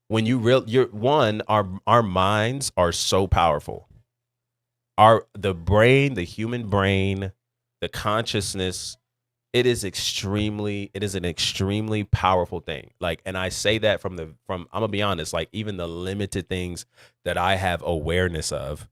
when our minds are so powerful. The human brain, the consciousness, it is an extremely powerful thing. Like, and I say that from I'm gonna be honest, like even the limited things that I have awareness of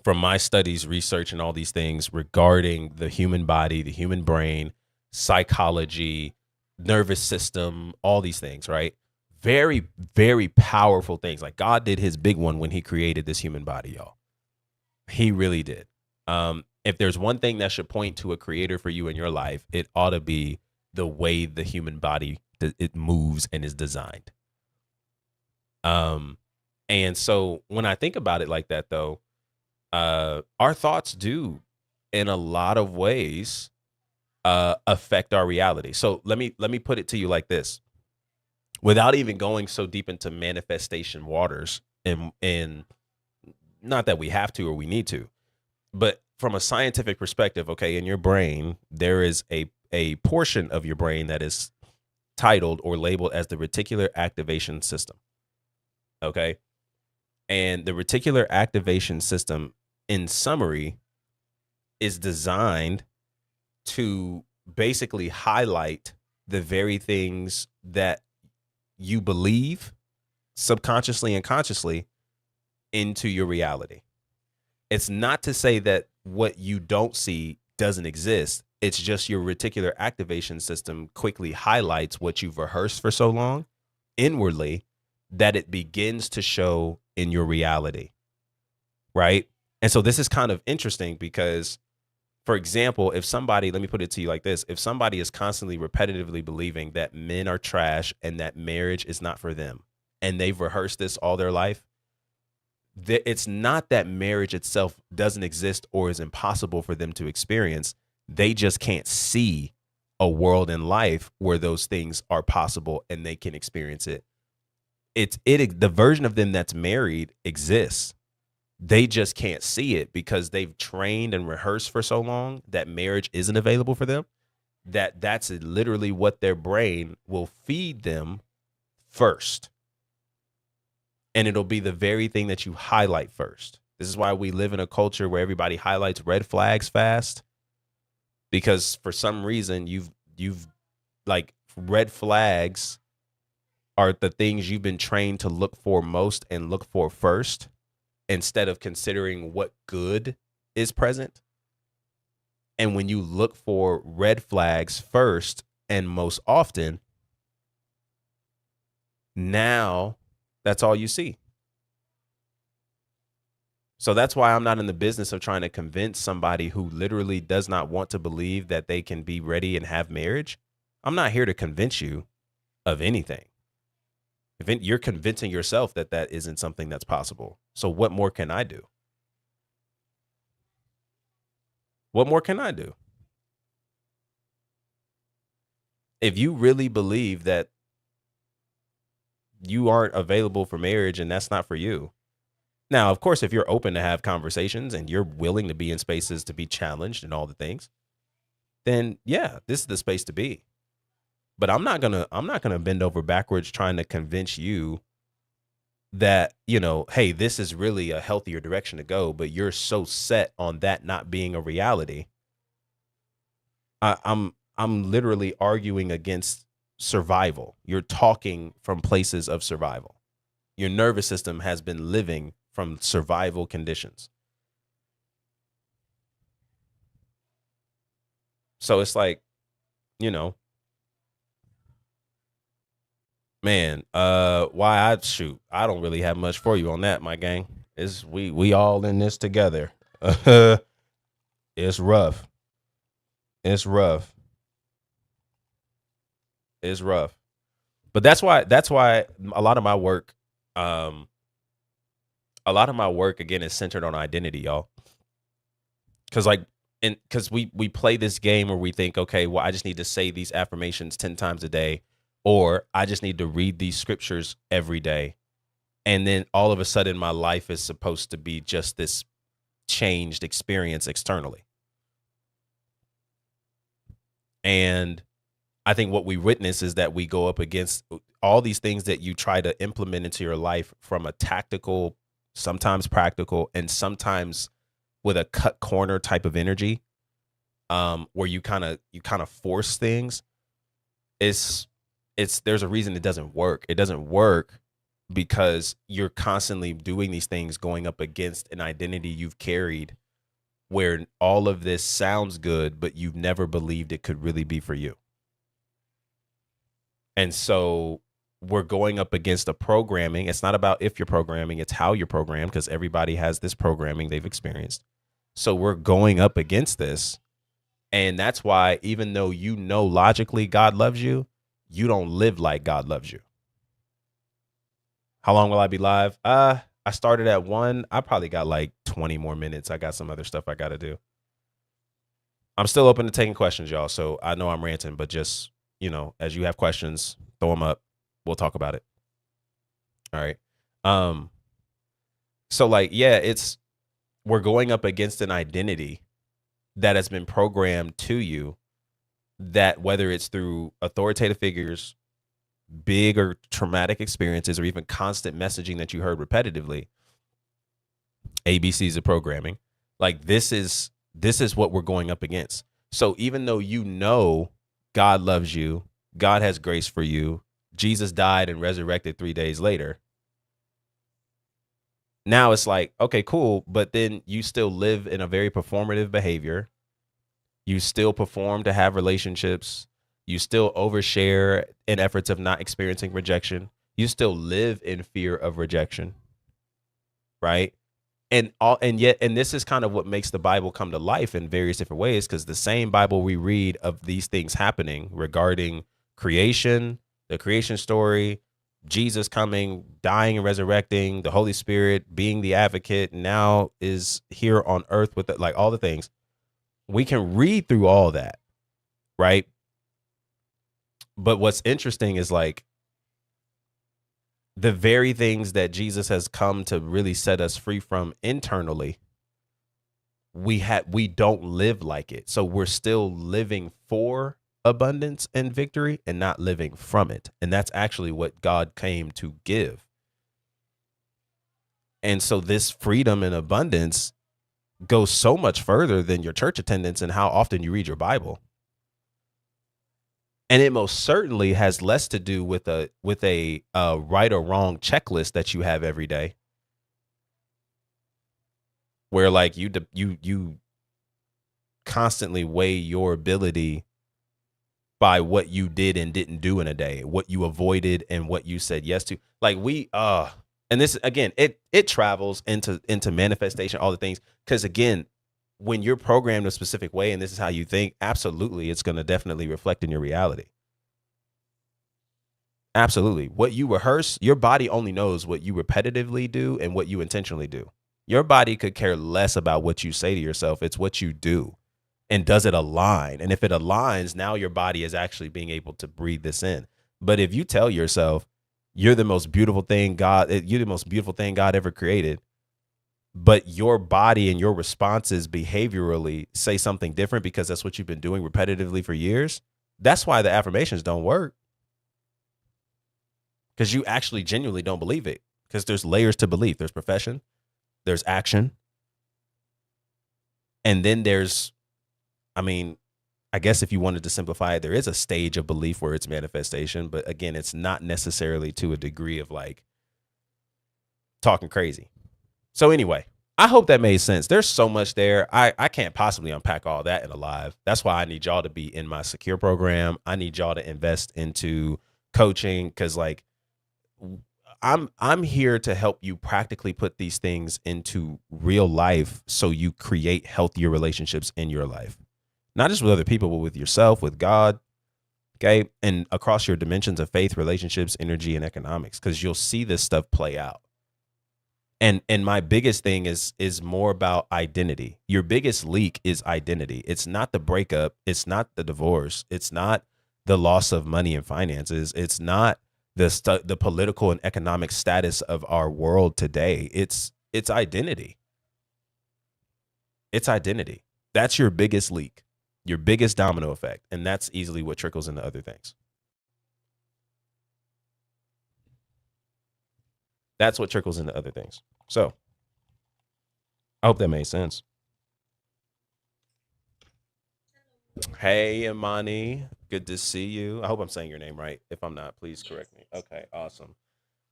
from my studies, research, and all these things regarding the human body, the human brain, psychology, nervous system, all these things, right? Very, very powerful things. Like God did his big one when he created this human body, y'all. He really did. If there's one thing that should point to a creator for you in your life, it ought to be the way the human body it moves and is designed. And so when I think about it like that, though, our thoughts do, in a lot of ways, affect our reality. So let me put it to you like this, without even going so deep into manifestation waters, and not that we have to or we need to, but from a scientific perspective, okay, in your brain, there is a portion of your brain that is titled or labeled as the reticular activation system. Okay. And the reticular activation system, in summary, is designed to basically highlight the very things that you believe subconsciously and consciously into your reality. It's not to say that what you don't see doesn't exist. It's just your reticular activation system quickly highlights what you've rehearsed for so long inwardly that it begins to show in your reality. Right. And so this is kind of interesting because, for example, if somebody, let me put it to you like this, if somebody is constantly repetitively believing that men are trash and that marriage is not for them, and they've rehearsed this all their life, it's not that marriage itself doesn't exist or is impossible for them to experience. They just can't see a world in life where those things are possible and they can experience it. The version of them that's married exists. They just can't see it because they've trained and rehearsed for so long that marriage isn't available for them, that's literally what their brain will feed them first. And it'll be the very thing that you highlight first. This is why we live in a culture where everybody highlights red flags fast, because for some reason you've like, red flags are the things you've been trained to look for most and look for first, instead of considering what good is present. And when you look for red flags first and most often, now that's all you see. So that's why I'm not in the business of trying to convince somebody who literally does not want to believe that they can be ready and have marriage. I'm not here to convince you of anything. If you're convincing yourself that that isn't something that's possible, so what more can I do? What more can I do? If you really believe that you aren't available for marriage and that's not for you. Now, of course, if you're open to have conversations and you're willing to be in spaces to be challenged and all the things, then yeah, this is the space to be. But I'm not gonna bend over backwards trying to convince you that, hey, this is really a healthier direction to go, but you're so set on that not being a reality. I'm literally arguing against survival. You're talking from places of survival. Your nervous system has been living from survival conditions. So it's like, man, I don't really have much for you on that, my gang. It's we all in this together. It's rough. It's rough. It's rough. But that's why a lot of my work, again, is centered on identity, y'all. Cause we play this game where we think, okay, well, I just need to say these affirmations 10 times a day, or I just need to read these scriptures every day. And then all of a sudden my life is supposed to be just this changed experience externally. And I think what we witness is that we go up against all these things that you try to implement into your life from a tactical, sometimes practical, and sometimes with a cut corner type of energy, where you kind of force things. There's a reason it doesn't work. It doesn't work because you're constantly doing these things going up against an identity you've carried, where all of this sounds good, but you've never believed it could really be for you. And so we're going up against a programming. It's not about if you're programming, it's how you're programmed, because everybody has this programming they've experienced. So we're going up against this. And that's why, even though logically God loves you, you don't live like God loves you. How long will I be live? I started at 1. I probably got like 20 more minutes. I got some other stuff I got to do. I'm still open to taking questions, y'all. So I know I'm ranting, but just, as you have questions, throw them up. We'll talk about it. All right. So like, yeah, we're going up against an identity that has been programmed to you, that whether it's through authoritative figures, big or traumatic experiences or even constant messaging that you heard repetitively, ABCs of programming, like this is what we're going up against. So even though you know God loves you, God has grace for you, Jesus died and resurrected 3 days later, now it's like, okay, cool, but then you still live in a very performative behavior. You still perform to have relationships. You still overshare in efforts of not experiencing rejection. You still live in fear of rejection, right? And this is kind of what makes the Bible come to life in various different ways, because the same Bible we read of these things happening regarding creation, the creation story, Jesus coming, dying and resurrecting, the Holy Spirit being the advocate, now is here on earth with like all the things. We can read through all that, right? But what's interesting is like the very things that Jesus has come to really set us free from internally, we don't live like it. So we're still living for abundance and victory and not living from it. And that's actually what God came to give. And so this freedom and abundance goes so much further than your church attendance and how often you read your Bible. And it most certainly has less to do with a right or wrong checklist that you have every day, where like you constantly weigh your ability by what you did and didn't do in a day, what you avoided and what you said yes to. Like and this again, it travels into manifestation, all the things. Because again, when you're programmed a specific way and this is how you think, absolutely, it's going to definitely reflect in your reality. Absolutely. What you rehearse, your body only knows what you repetitively do and what you intentionally do. Your body could care less about what you say to yourself. It's what you do. And does it align? And if it aligns, now your body is actually being able to breathe this in. But if you tell yourself you're the most beautiful thing God ever created, but your body and your responses behaviorally say something different because that's what you've been doing repetitively for years, that's why the affirmations don't work. Because you actually genuinely don't believe it. Because there's layers to belief. There's profession, there's action, and then there's, I mean, I guess if you wanted to simplify it, there is a stage of belief where it's manifestation, but again, it's not necessarily to a degree of like talking crazy. So anyway, I hope that made sense. There's so much there. I can't possibly unpack all that in a live. That's why I need y'all to be in my secure program. I need y'all to invest into coaching, because like I'm here to help you practically put these things into real life so you create healthier relationships in your life. Not just with other people, but with yourself, with God, okay? And across your dimensions of faith, relationships, energy, and economics, because you'll see this stuff play out. And my biggest thing is more about identity. Your biggest leak is identity. It's not the breakup, it's not the divorce, it's not the loss of money and finances, it's not the political and economic status of our world today. It's identity. It's identity. That's your biggest leak, your biggest domino effect, and that's easily what trickles into other things. That's what trickles into other things. So I hope that made sense. Hey, Imani. Good to see you. I hope I'm saying your name right. If I'm not, please correct me. Okay, awesome.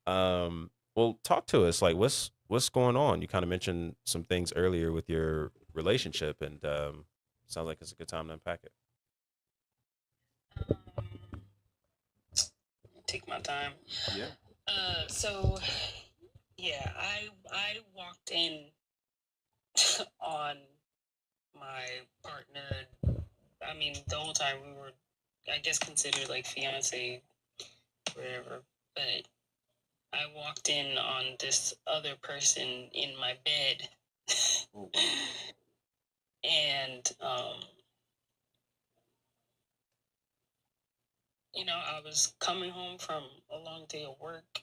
Well, talk to us. Like, what's going on? You kind of mentioned some things earlier with your relationship, and sounds like it's a good time to unpack it. Take my time. Yeah. So yeah, I walked in on my partner. I mean, the whole time we were, I guess, considered like fiance, whatever. But I walked in on this other person in my bed, Oh, wow. and I was coming home from a long day of work,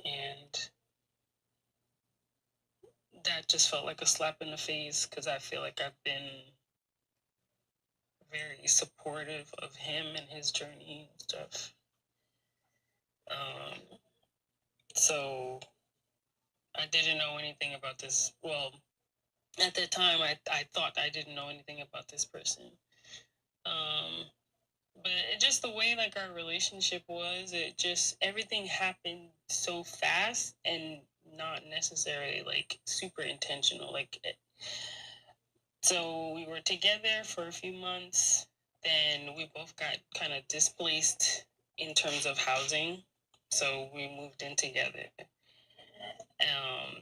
and that just felt like a slap in the face because I feel like I've been very supportive of him and his journey and stuff. Um, so I didn't know anything about this. Well, at that time, I thought I didn't know anything about this person. Um, but it just the way like our relationship was, it just everything happened so fast and not necessarily like super intentional. So we were together for a few months. Then we both got kind of displaced in terms of housing. So we moved in together. Um,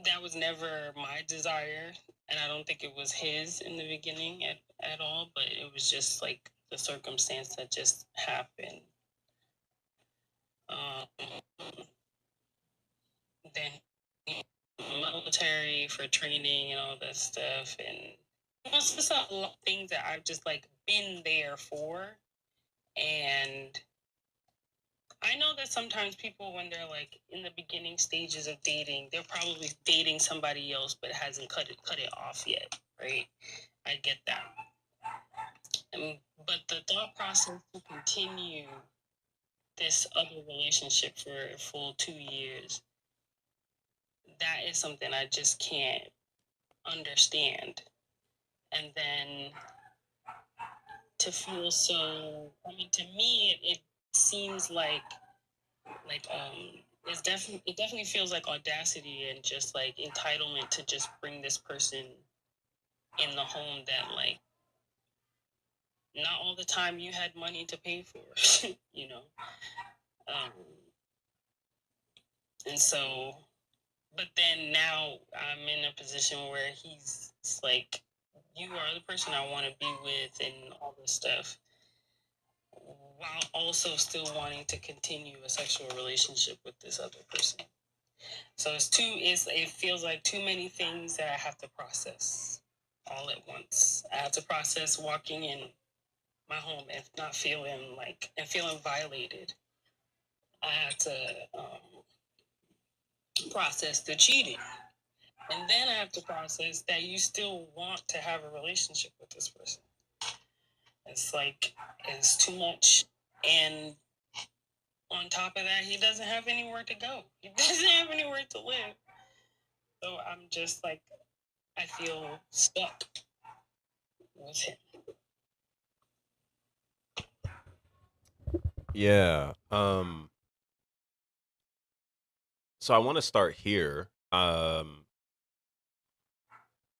that was never my desire. And I don't think it was his in the beginning at all. But it was just like the circumstance that just happened. Um, then military for training and all that stuff. And it's just a lot of things that I've just like been there for. And I know that sometimes people, when they're like in the beginning stages of dating, they're probably dating somebody else, but hasn't cut it off yet, right? I get that. But the thought process to continue this other relationship for a full 2 years, that is something I just can't understand. And then to feel so, I mean, to me, it seems like it definitely feels like audacity and just like entitlement to just bring this person in the home that like not all the time you had money to pay for, you know. Um, and so, but then now I'm in a position where he's like, you are the person I want to be with, and all this stuff, while also still wanting to continue a sexual relationship with this other person. So it feels like too many things that I have to process all at once. I have to process walking in my home and not feeling like and feeling violated. I have to process the cheating. And then I have to process that you still want to have a relationship with this person. It's like it's too much. And on top of that, he doesn't have anywhere to go. He doesn't have anywhere to live. So I'm just like I feel stuck with him. Yeah. So I want to start here.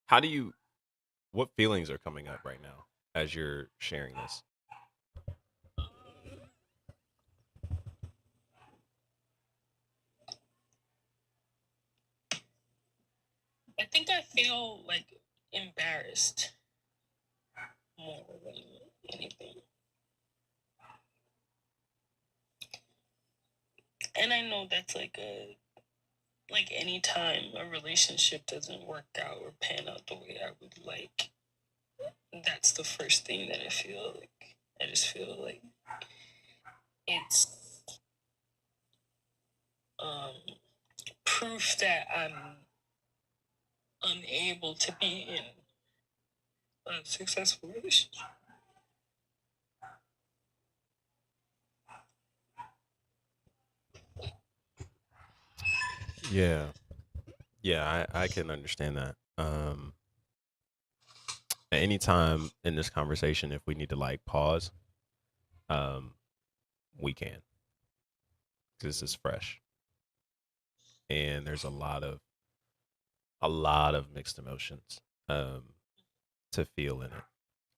How do you what feelings are coming up right now as you're sharing this? I think I feel like embarrassed more than anything. And I know that's like any time a relationship doesn't work out or pan out the way I would like, that's the first thing that I feel like. I just feel like it's um, proof that I'm unable to be in a successful relationship. Yeah. Yeah, I can understand that. At any time in this conversation, if we need to like pause, um, we can. 'Cause this is fresh, and there's a lot of mixed emotions to feel in it,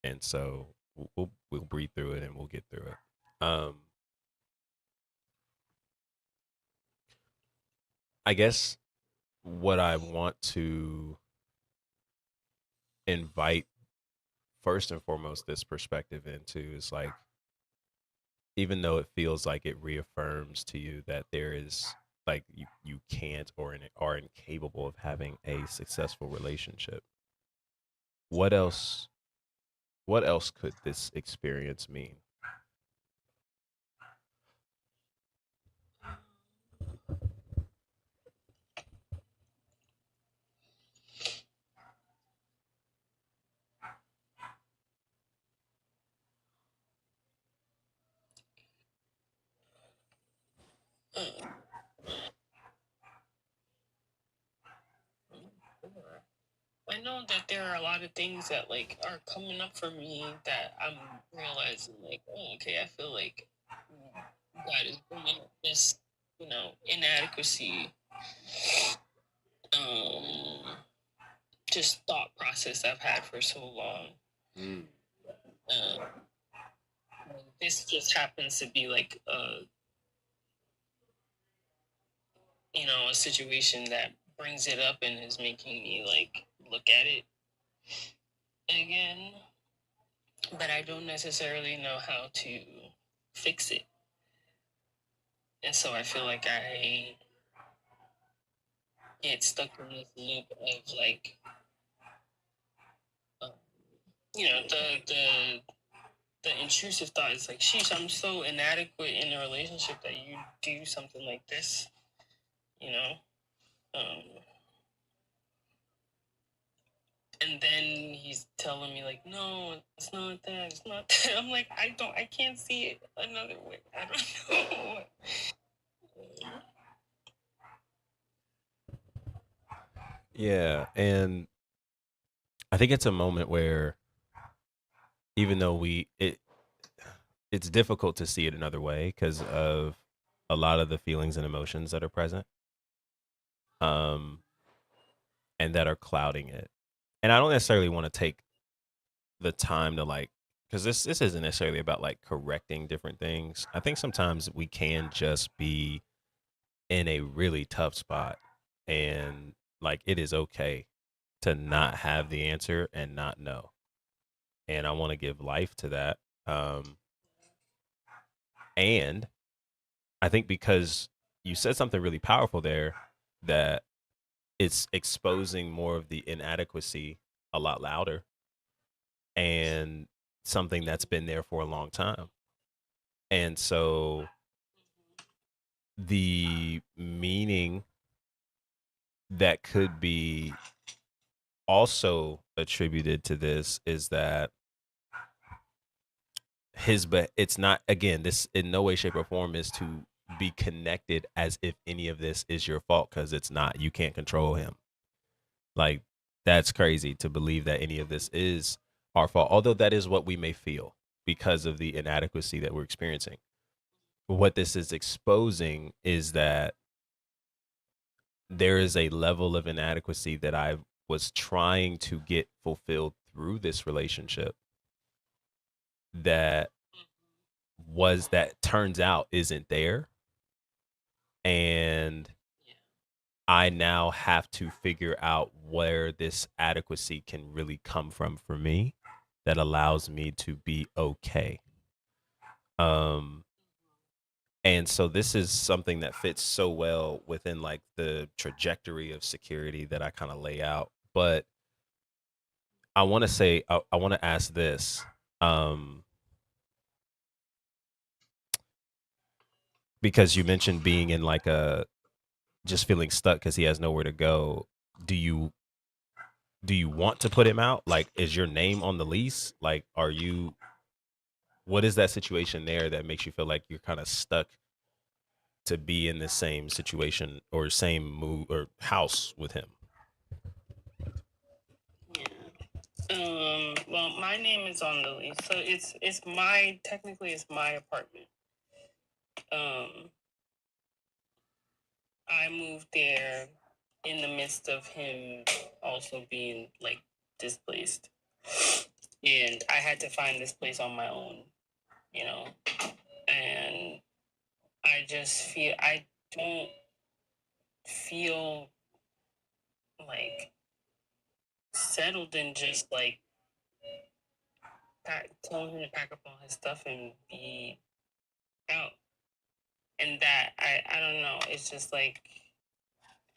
and so we'll breathe through it and we'll get through it. I guess what I want to invite first and foremost this perspective into is like, even though it feels like it reaffirms to you that there is like you can't or are incapable of having a successful relationship, what else what else could this experience mean? know that there are a lot of things that like are coming up for me that I'm realizing like, oh, okay, I feel like God is bringing up this, inadequacy, um, just thought process I've had for so long. Mm. Um, this just happens to be like a situation that brings it up and is making me like look at it again, but I don't necessarily know how to fix it. And so I feel like I get stuck in this loop of like, um, the intrusive thought is like, sheesh, I'm so inadequate in a relationship that you do something like this, you know? Um, and then he's telling me like, no, it's not that, it's not that. I'm like, I can't see it another way. I don't know. Yeah, and I think it's a moment where even though it's difficult to see it another way because of a lot of the feelings and emotions that are present, um, and that are clouding it. And I don't necessarily want to take the time to like, because this isn't necessarily about like correcting different things. I think sometimes we can just be in a really tough spot, and like it is okay to not have the answer and not know. And I want to give life to that. Um, and I think because you said something really powerful there, that it's exposing more of the inadequacy a lot louder, and something that's been there for a long time. And so the meaning that could be also attributed to this is that but it's not, again, this in no way shape or form is to be connected as if any of this is your fault, because it's not. You can't control him. Like, that's crazy to believe that any of this is our fault, although that is what we may feel because of the inadequacy that we're experiencing. What this is exposing is that there is a level of inadequacy that I was trying to get fulfilled through this relationship that that turns out isn't there. And I now have to figure out where this adequacy can really come from for me that allows me to be okay. Um and so this is something that fits so well within like the trajectory of security that I kind of lay out. But I want to say I want to ask this, um because you mentioned being in like a just feeling stuck because he has nowhere to go. Do you want to put him out? Like, is your name on the lease? Like, are you? What is that situation there that makes you feel like you're kind of stuck to be in the same situation or same move or house with him? Well, my name is on the lease, so it's my technically it's my apartment. Um, I moved there in the midst of him also being like displaced, and I had to find this place on my own, you know, and I don't feel like settled in just like telling him to pack up all his stuff and be out. And that I don't know. It's just like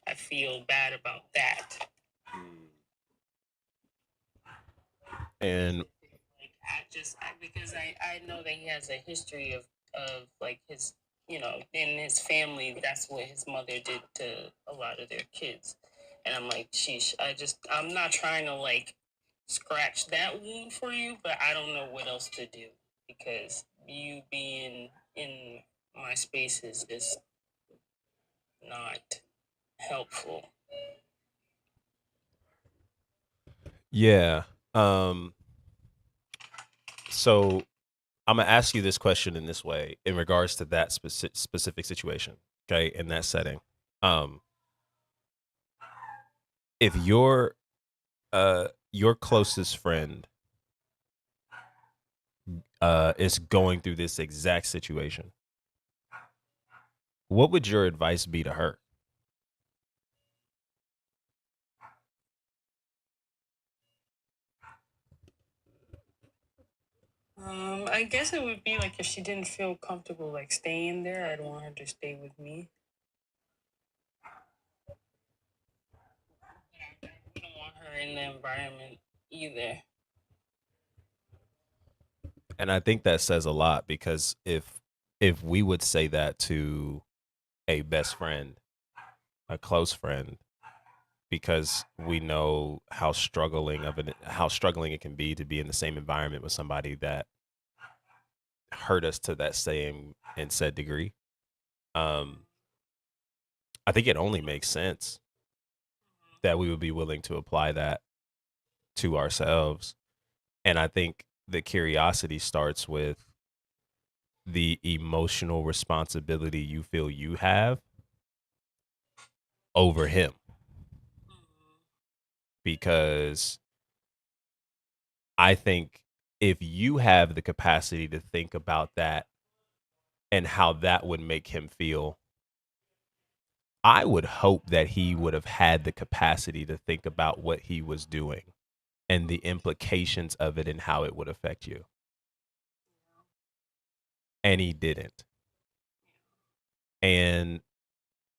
I feel bad about that. And Like because I know that he has a history of like his in his family, that's what his mother did to a lot of their kids. And I'm like, sheesh, I'm not trying to like scratch that wound for you, but I don't know what else to do because you being in my space is just not helpful. Yeah. Um, so I'm gonna ask you this question in this way in regards to that specific situation. Okay, in that setting, um, if your closest friend is going through this exact situation, what would your advice be to her? I guess it would be like if she didn't feel comfortable like staying there, I'd want her to stay with me. I wouldn't want her in the environment either. And I think that says a lot because if we would say that to a best friend, a close friend, because we know how struggling it can be to be in the same environment with somebody that hurt us to that same and said degree. Um, I think it only makes sense that we would be willing to apply that to ourselves. And I think the curiosity starts with the emotional responsibility you feel you have over him. Because I think if you have the capacity to think about that and how that would make him feel, I would hope that he would have had the capacity to think about what he was doing and the implications of it and how it would affect you. And he didn't. And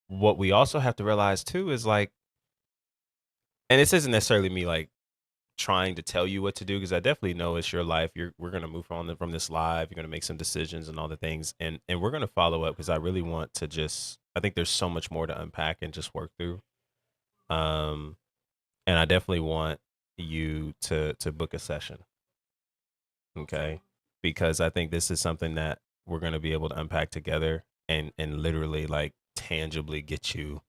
what we also have to realize too is like, and this isn't necessarily me like trying to tell you what to do because I definitely know it's your life. We're gonna move on from this live. You're gonna make some decisions and all the things, and we're gonna follow up because I really want to just. I think there's so much more to unpack and just work through. Um, and I definitely want you to book a session, okay? Because I think this is something that we're gonna be able to unpack together and literally like tangibly get you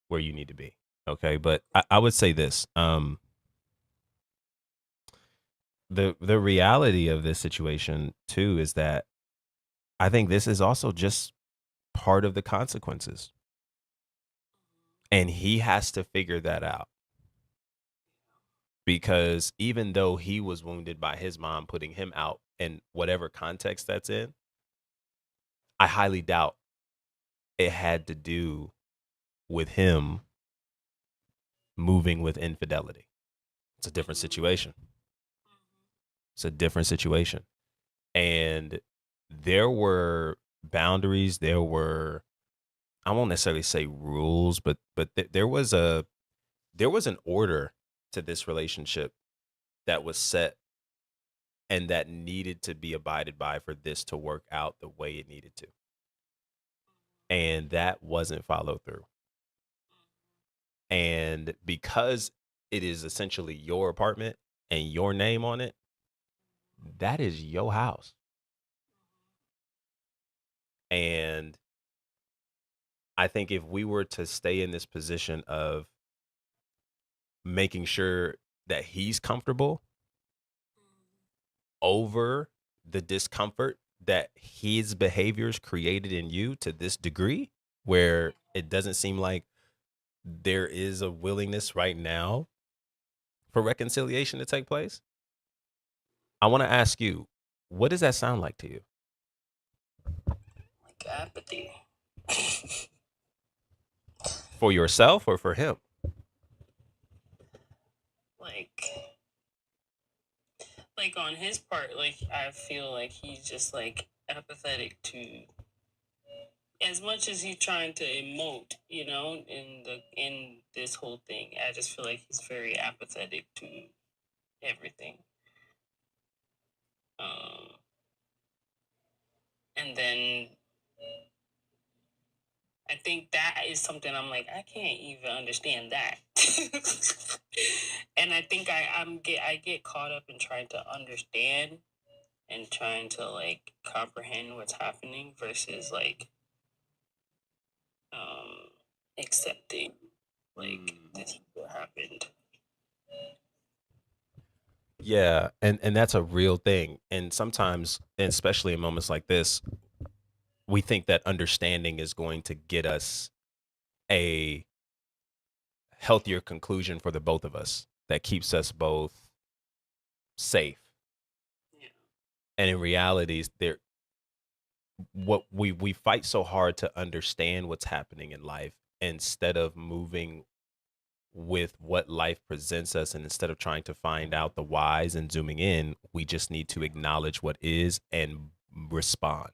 where you need to be. Okay, but I would say this. The reality of this situation too is that I think this is also just part of the consequences. And he has to figure that out because even though he was wounded by his mom putting him out in whatever context that's in, I highly doubt it had to do with him moving with infidelity. It's a different situation. It's a different situation. And there were boundaries, there were I won't necessarily say rules, but there was an order to this relationship that was set and that needed to be abided by for this to work out the way it needed to. And that wasn't followed through. And because it is essentially your apartment and your name on it, that is your house. And I think if we were to stay in this position of making sure that he's comfortable over the discomfort that his behaviors created in you to this degree, where it doesn't seem like there is a willingness right now for reconciliation to take place. I want to ask you, what does that sound like to you? Like apathy. For yourself or for him? like like on his part, like I feel like he's just like apathetic to as much as he's trying to emote, in this whole thing. I just feel like he's very apathetic to everything. Um, and then I think that is something I'm like I can't even understand that. And I think I get caught up in trying to understand and trying to like comprehend what's happening versus like um accepting like Mm. this is what happened. Yeah, and that's a real thing. And sometimes, and especially in moments like this, we think that understanding is going to get us a healthier conclusion for the both of us that keeps us both safe. Yeah. And in reality, there what we fight so hard to understand what's happening in life instead of moving with what life presents us, and instead of trying to find out the whys and zooming in, we just need to acknowledge what is and respond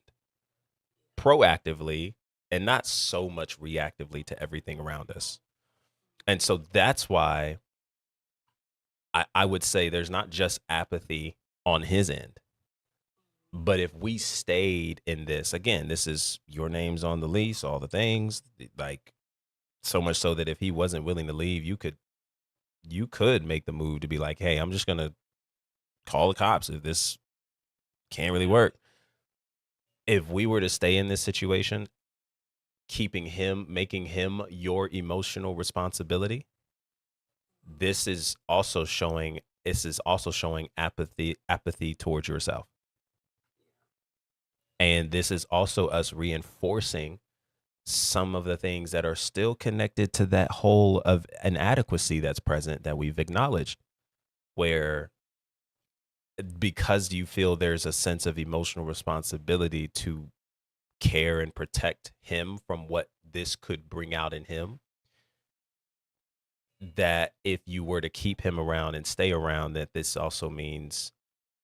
proactively and not so much reactively to everything around us. And so that's why I would say there's not just apathy on his end. But if we stayed in this, again, this is your name's on the lease, all the things, like so much so that if he wasn't willing to leave, you could make the move to be like, hey, I'm just gonna call the cops if this can't really work. If we were to stay in this situation, making him your emotional responsibility, this is also showing apathy towards yourself. And this is also us reinforcing some of the things that are still connected to that whole of inadequacy that's present that we've acknowledged, where because you feel there's a sense of emotional responsibility to care and protect him from what this could bring out in him, that if you were to keep him around and stay around, that this also means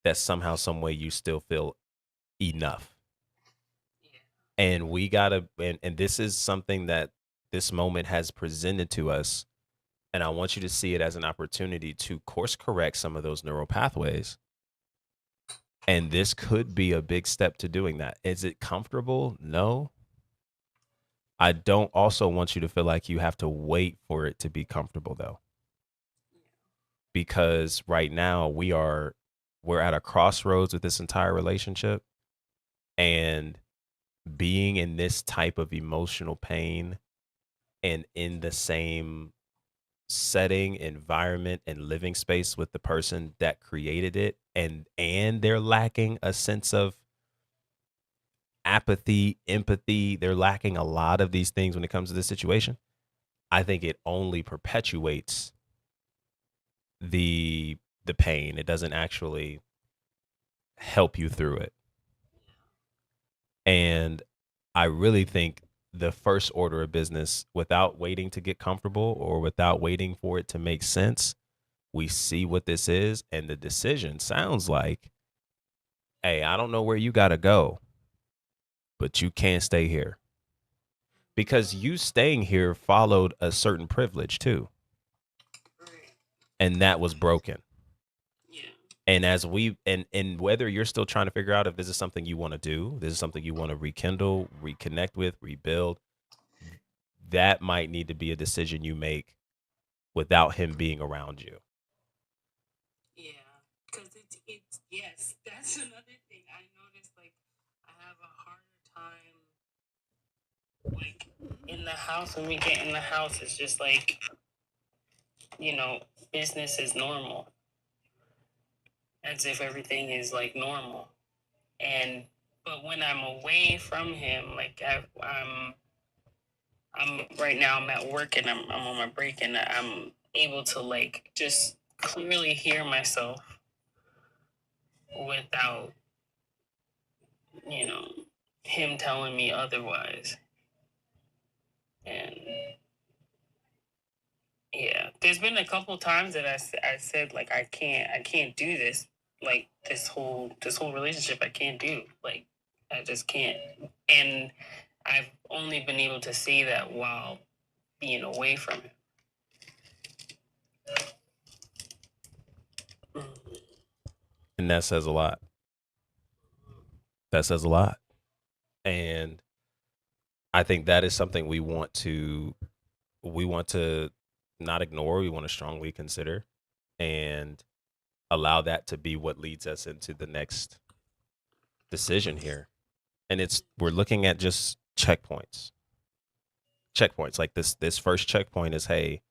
that somehow some way you still feel enough. Yeah. And we gotta and this is something that this moment has presented to us, and I want you to see it as an opportunity to course correct some of those neural pathways. And this could be a big step to doing that. Is it comfortable? No. I don't also want you to feel like you have to wait for it to be comfortable though. Because right now we're at a crossroads with this entire relationship, and being in this type of emotional pain and in the same setting, environment, and living space with the person that created it, and they're lacking a sense of apathy, empathy, they're lacking a lot of these things when it comes to this situation. I think it only perpetuates the the pain. It doesn't actually help you through it. And I really think the first order of business, without waiting to get comfortable or without waiting for it to make sense, we see what this is. And the decision sounds like, hey, I don't know where you got to go, but you can't stay here. Because you staying here followed a certain privilege too. Right. And that was broken. Yeah. And and whether you're still trying to figure out if this is something you want to do, this is something you want to rekindle, reconnect with, rebuild, that might need to be a decision you make without him being around you. Yeah. Because it's, yes, that's another thing. I noticed, like, I have a harder time, like, in the house. When we get in the house, it's just like, you know, business is normal, as if everything is like normal. And, but when I'm away from him, like, I'm right now, I'm at work and I'm on my break, and I'm able to, like, just clearly hear myself without, you know, him telling me otherwise. And yeah, there's been a couple times that I said, like, I can't do this, like, this whole relationship I can't do, like, I just can't. And I've only been able to say that while being away from him. Mm. And that says a lot. That says a lot. And I think that is something we want to not ignore, we want to strongly consider and allow that to be what leads us into the next decision here. And it's we're looking at just checkpoints. Checkpoints. Like this first checkpoint is, hey,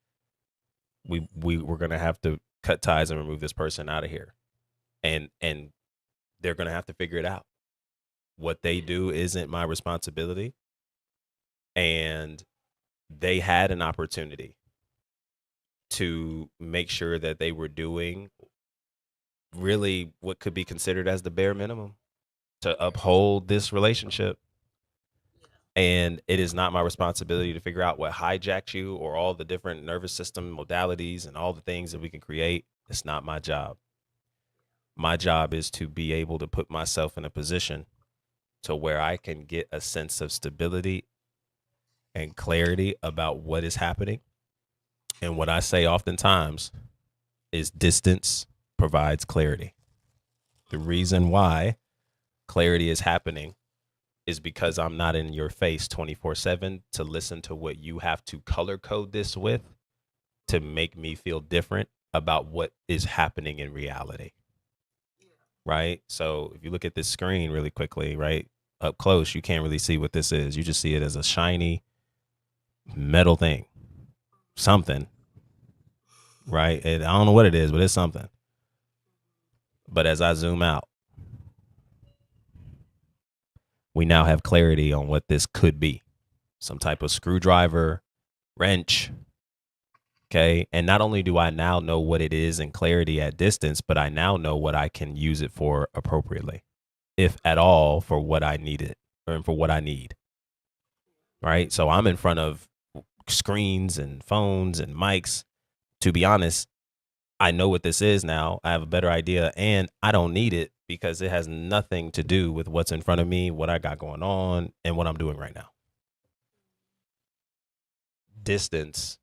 we're gonna have to cut ties and remove this person out of here. and they're going to have to figure it out. What they do isn't my responsibility, and they had an opportunity to make sure that they were doing really what could be considered as the bare minimum to uphold this relationship. And it is not my responsibility to figure out what hijacked you or all the different nervous system modalities and all the things that we can create. It's not my job. My job is to be able to put myself in a position to where I can get a sense of stability and clarity about what is happening. And what I say oftentimes is distance provides clarity. The reason why clarity is happening is because I'm not in your face 24/7 to listen to what you have to color code this with to make me feel different about what is happening in reality. Right? So if you look at this screen really quickly, right? Up close, you can't really see what this is. You just see it as a shiny metal thing. Something, right? I don't know what it is, but it's something. But as I zoom out, we now have clarity on what this could be. Some type of screwdriver, wrench. Okay. And not only do I now know what it is in clarity at distance, but I now know what I can use it for appropriately, if at all, for what I need it or for what I need. Right. So I'm in front of screens and phones and mics. To be honest, I know what this is now. I have a better idea and I don't need it because it has nothing to do with what's in front of me, what I got going on, and what I'm doing right now. Distance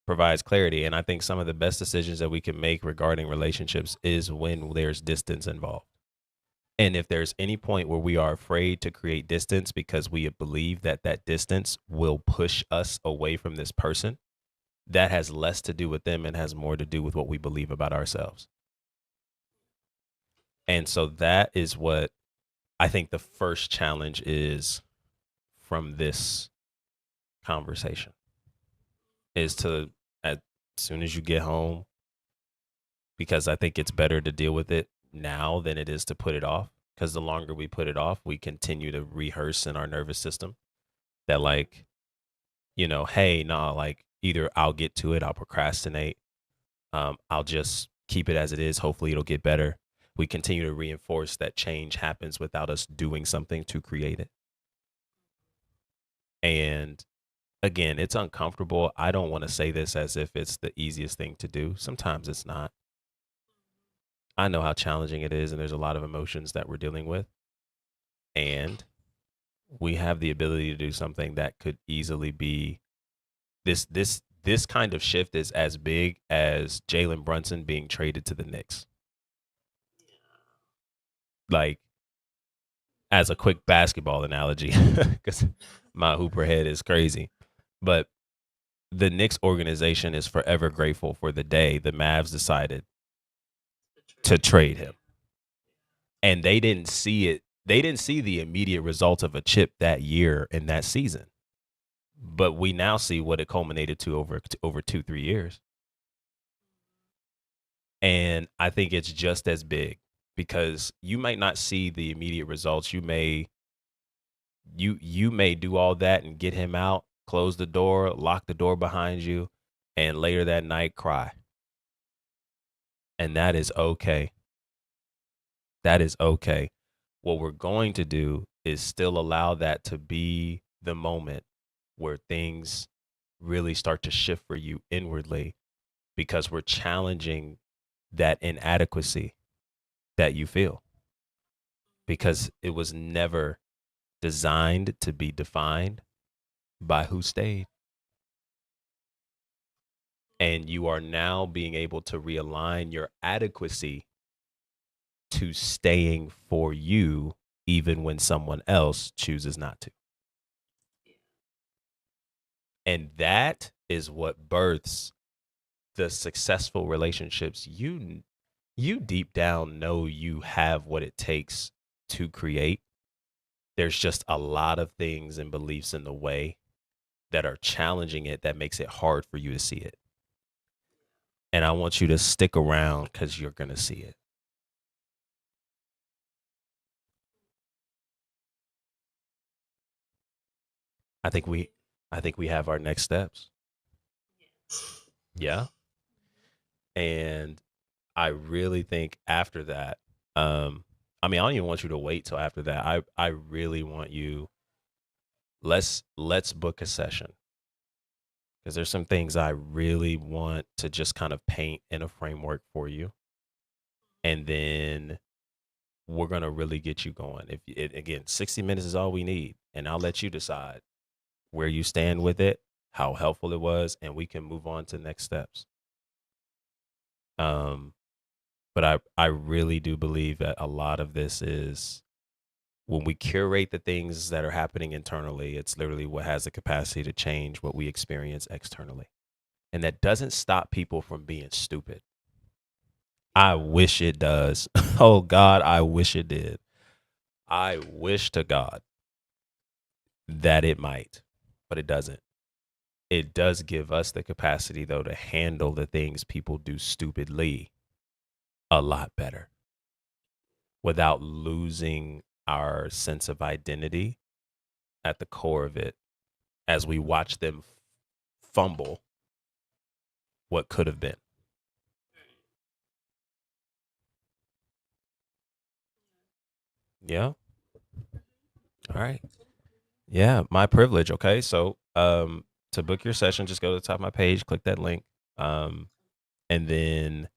provides clarity. And I think some of the best decisions that we can make regarding relationships is when there's distance involved. And if there's any point where we are afraid to create distance because we believe that that distance will push us away from this person, that has less to do with them and has more to do with what we believe about ourselves. And so that is what I think the first challenge is from this conversation is to, as soon as you get home, because I think it's better to deal with it now than it is to put it off. Because the longer we put it off, we continue to rehearse in our nervous system that, like, hey, nah, like either I'll get to it, I'll procrastinate, I'll just keep it as it is. Hopefully, it'll get better. We continue to reinforce that change happens without us doing something to create it. And again, it's uncomfortable. I don't want to say this as if it's the easiest thing to do. Sometimes it's not. I know how challenging it is, and there's a lot of emotions that we're dealing with. And we have the ability to do something that could easily be this kind of shift is as big as Jalen Brunson being traded to the Knicks. Like, as a quick basketball analogy, because my hooper head is crazy. But the Knicks organization is forever grateful for the day the Mavs decided to trade him. And they didn't see it. They didn't see the immediate results of a chip that year in that season. But we now see what it culminated to over 2-3 years. And I think it's just as big because you might not see the immediate results. You may do all that and get him out, close the door, lock the door behind you, and later that night cry. And that is okay. That is okay. What we're going to do is still allow that to be the moment where things really start to shift for you inwardly because we're challenging that inadequacy that you feel because it was never designed to be defined by who stayed. And you are now being able to realign your adequacy to staying for you, even when someone else chooses not to. And that is what births the successful relationships you deep down know you have what it takes to create. There's just a lot of things and beliefs in the way that are challenging it that makes it hard for you to see it. And I want you to stick around because you're going to see it. I think we I think we have our next steps. Yes. Yeah. And I really think after that, um, I mean, I don't even want you to wait till after that. I really want you, let's book a session because there's some things I really want to just kind of paint in a framework for you. And then we're gonna really get you going. If it, again, 60 minutes is all we need, and I'll let you decide where you stand with it, how helpful it was, and we can move on to next steps. Um, but I really do believe that a lot of this is when we curate the things that are happening internally, it's literally what has the capacity to change what we experience externally. And that doesn't stop people from being stupid. I wish it does. Oh God, I wish it did. I wish to God that it might, but it doesn't. It does give us the capacity, though, to handle the things people do stupidly a lot better without losing our sense of identity at the core of it as we watch them fumble what could have been. Yeah. All right. Yeah. My privilege. Okay. So, to book your session, just go to the top of my page, click that link, um, and then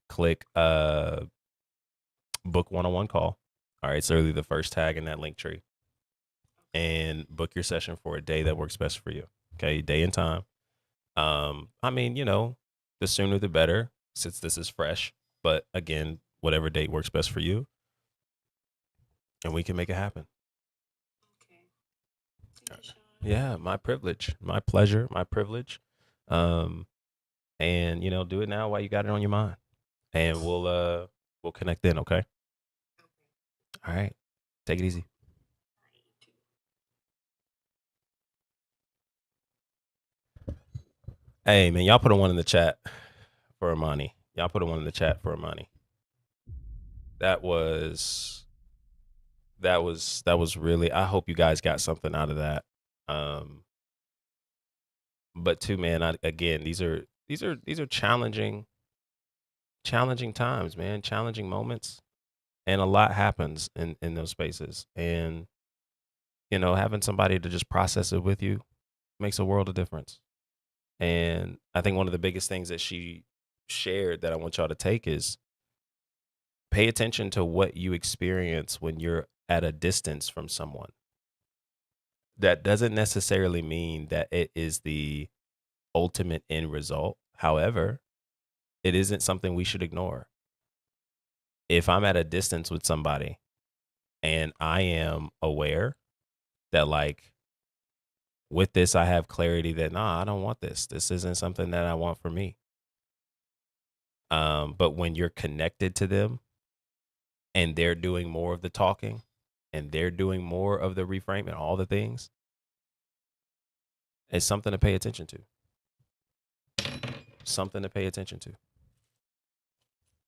click book one-on-one call. All right. It's literally the first tag in that link tree, and book your session for a day that works best for you. Okay. Day and time. I mean, the sooner the better since this is fresh, but again, whatever date works best for you, and we can make it happen. Okay. Thank you, Sean. Yeah, my privilege, my pleasure, my privilege. Um, and do it now while you got it on your mind, and we'll connect then. Okay. All right. Take it easy. Hey man, y'all put a one in the chat for Amani. Y'all put a one in the chat for Amani. That was that was really. I hope you guys got something out of that. Um, but too, man, again, these are challenging times, man, challenging moments, and a lot happens in those spaces, and having somebody to just process it with you makes a world of difference. And I think one of the biggest things that she shared that I want y'all to take is pay attention to what you experience when you're at a distance from someone. That doesn't necessarily mean that it is the ultimate end result. However, it isn't something we should ignore. If I'm at a distance with somebody and I am aware that, like, with this, I have clarity that, nah, I don't want this. This isn't something that I want for me. But when you're connected to them and they're doing more of the talking and they're doing more of the reframing, all the things, it's something to pay attention to. Something to pay attention to.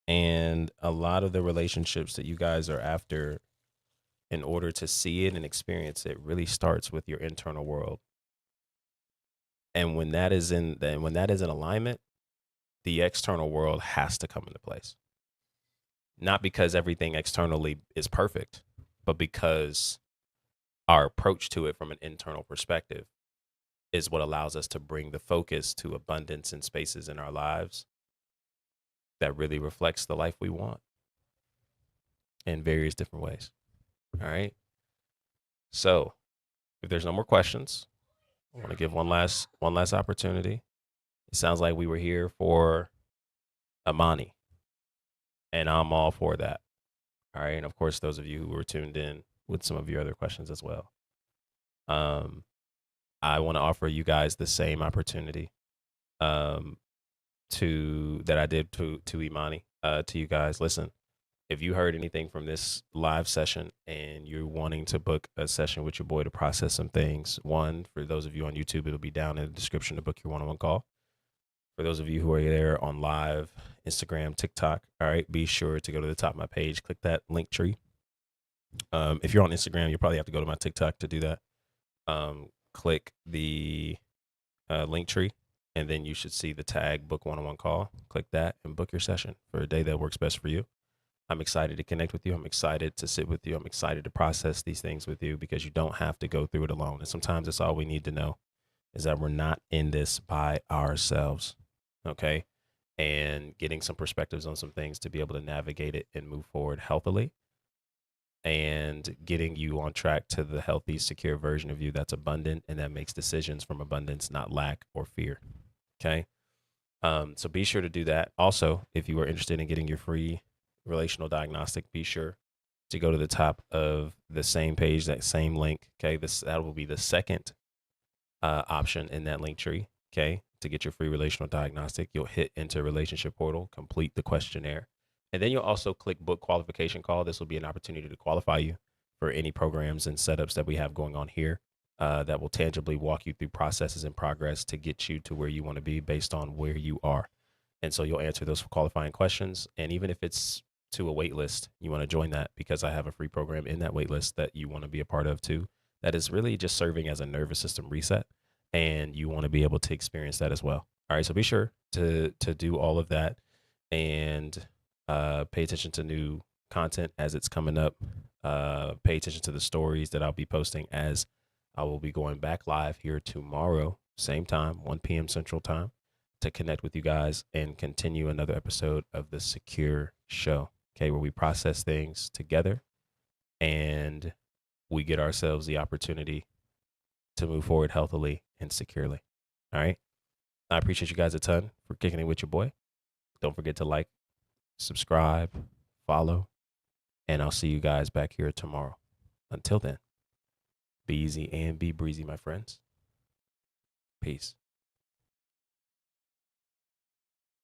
And a lot of the relationships that you guys are after, in order to see it and experience it, really starts with your internal world. And when that is in alignment, the external world has to come into place. Not because everything externally is perfect, but because our approach to it from an internal perspective is what allows us to bring the focus to abundance and spaces in our lives that really reflects the life we want in various different ways. All right. So if there's no more questions, I want to give one last opportunity. It sounds like we were here for Amani, and I'm all for that. All right. And of course, those of you who were tuned in with some of your other questions as well. Um, I want to offer you guys the same opportunity, um, to that I did to Imani. To you guys, listen. If you heard anything from this live session and you're wanting to book a session with your boy to process some things, one, for those of you on YouTube, it'll be down in the description to book your one-on-one call. For those of you who are there on live, Instagram, TikTok, all right, be sure to go to the top of my page, click that link tree. If you're on Instagram, you probably have to go to my TikTok to do that. click the link tree, and then you should see the tag book one-on-one call. Click that and book your session for a day that works best for you. I'm excited to connect with you. I'm excited to sit with you. I'm excited to process these things with you because you don't have to go through it alone. And sometimes that's all we need to know is that we're not in this by ourselves. Okay. And getting some perspectives on some things to be able to navigate it and move forward healthily, and getting you on track to the healthy, secure version of you that's abundant and that makes decisions from abundance, not lack or fear. Okay. So be sure to do that. Also, if you are interested in getting your free relational diagnostic, be sure to go to the top of the same page, that same link. Okay. That will be the second option in that link tree. Okay. To get your free relational diagnostic, you'll hit enter relationship portal, complete the questionnaire, and then you'll also click book qualification call. This will be an opportunity to qualify you for any programs and setups that we have going on here that will tangibly walk you through processes and progress to get you to where you want to be based on where you are. And so you'll answer those qualifying questions. And even if it's to a wait list, you want to join that because I have a free program in that wait list that you want to be a part of too. That is really just serving as a nervous system reset. And you want to be able to experience that as well. All right. So be sure to do all of that and pay attention to new content as it's coming up. Pay attention to the stories that I'll be posting as I will be going back live here tomorrow, same time, 1 p.m. Central Time, to connect with you guys and continue another episode of the Secure Show. Okay, where we process things together and we get ourselves the opportunity to move forward healthily and securely. All right. I appreciate you guys a ton for kicking it with your boy. Don't forget to like, subscribe, follow, and I'll see you guys back here tomorrow. Until then, be easy and be breezy, my friends. Peace.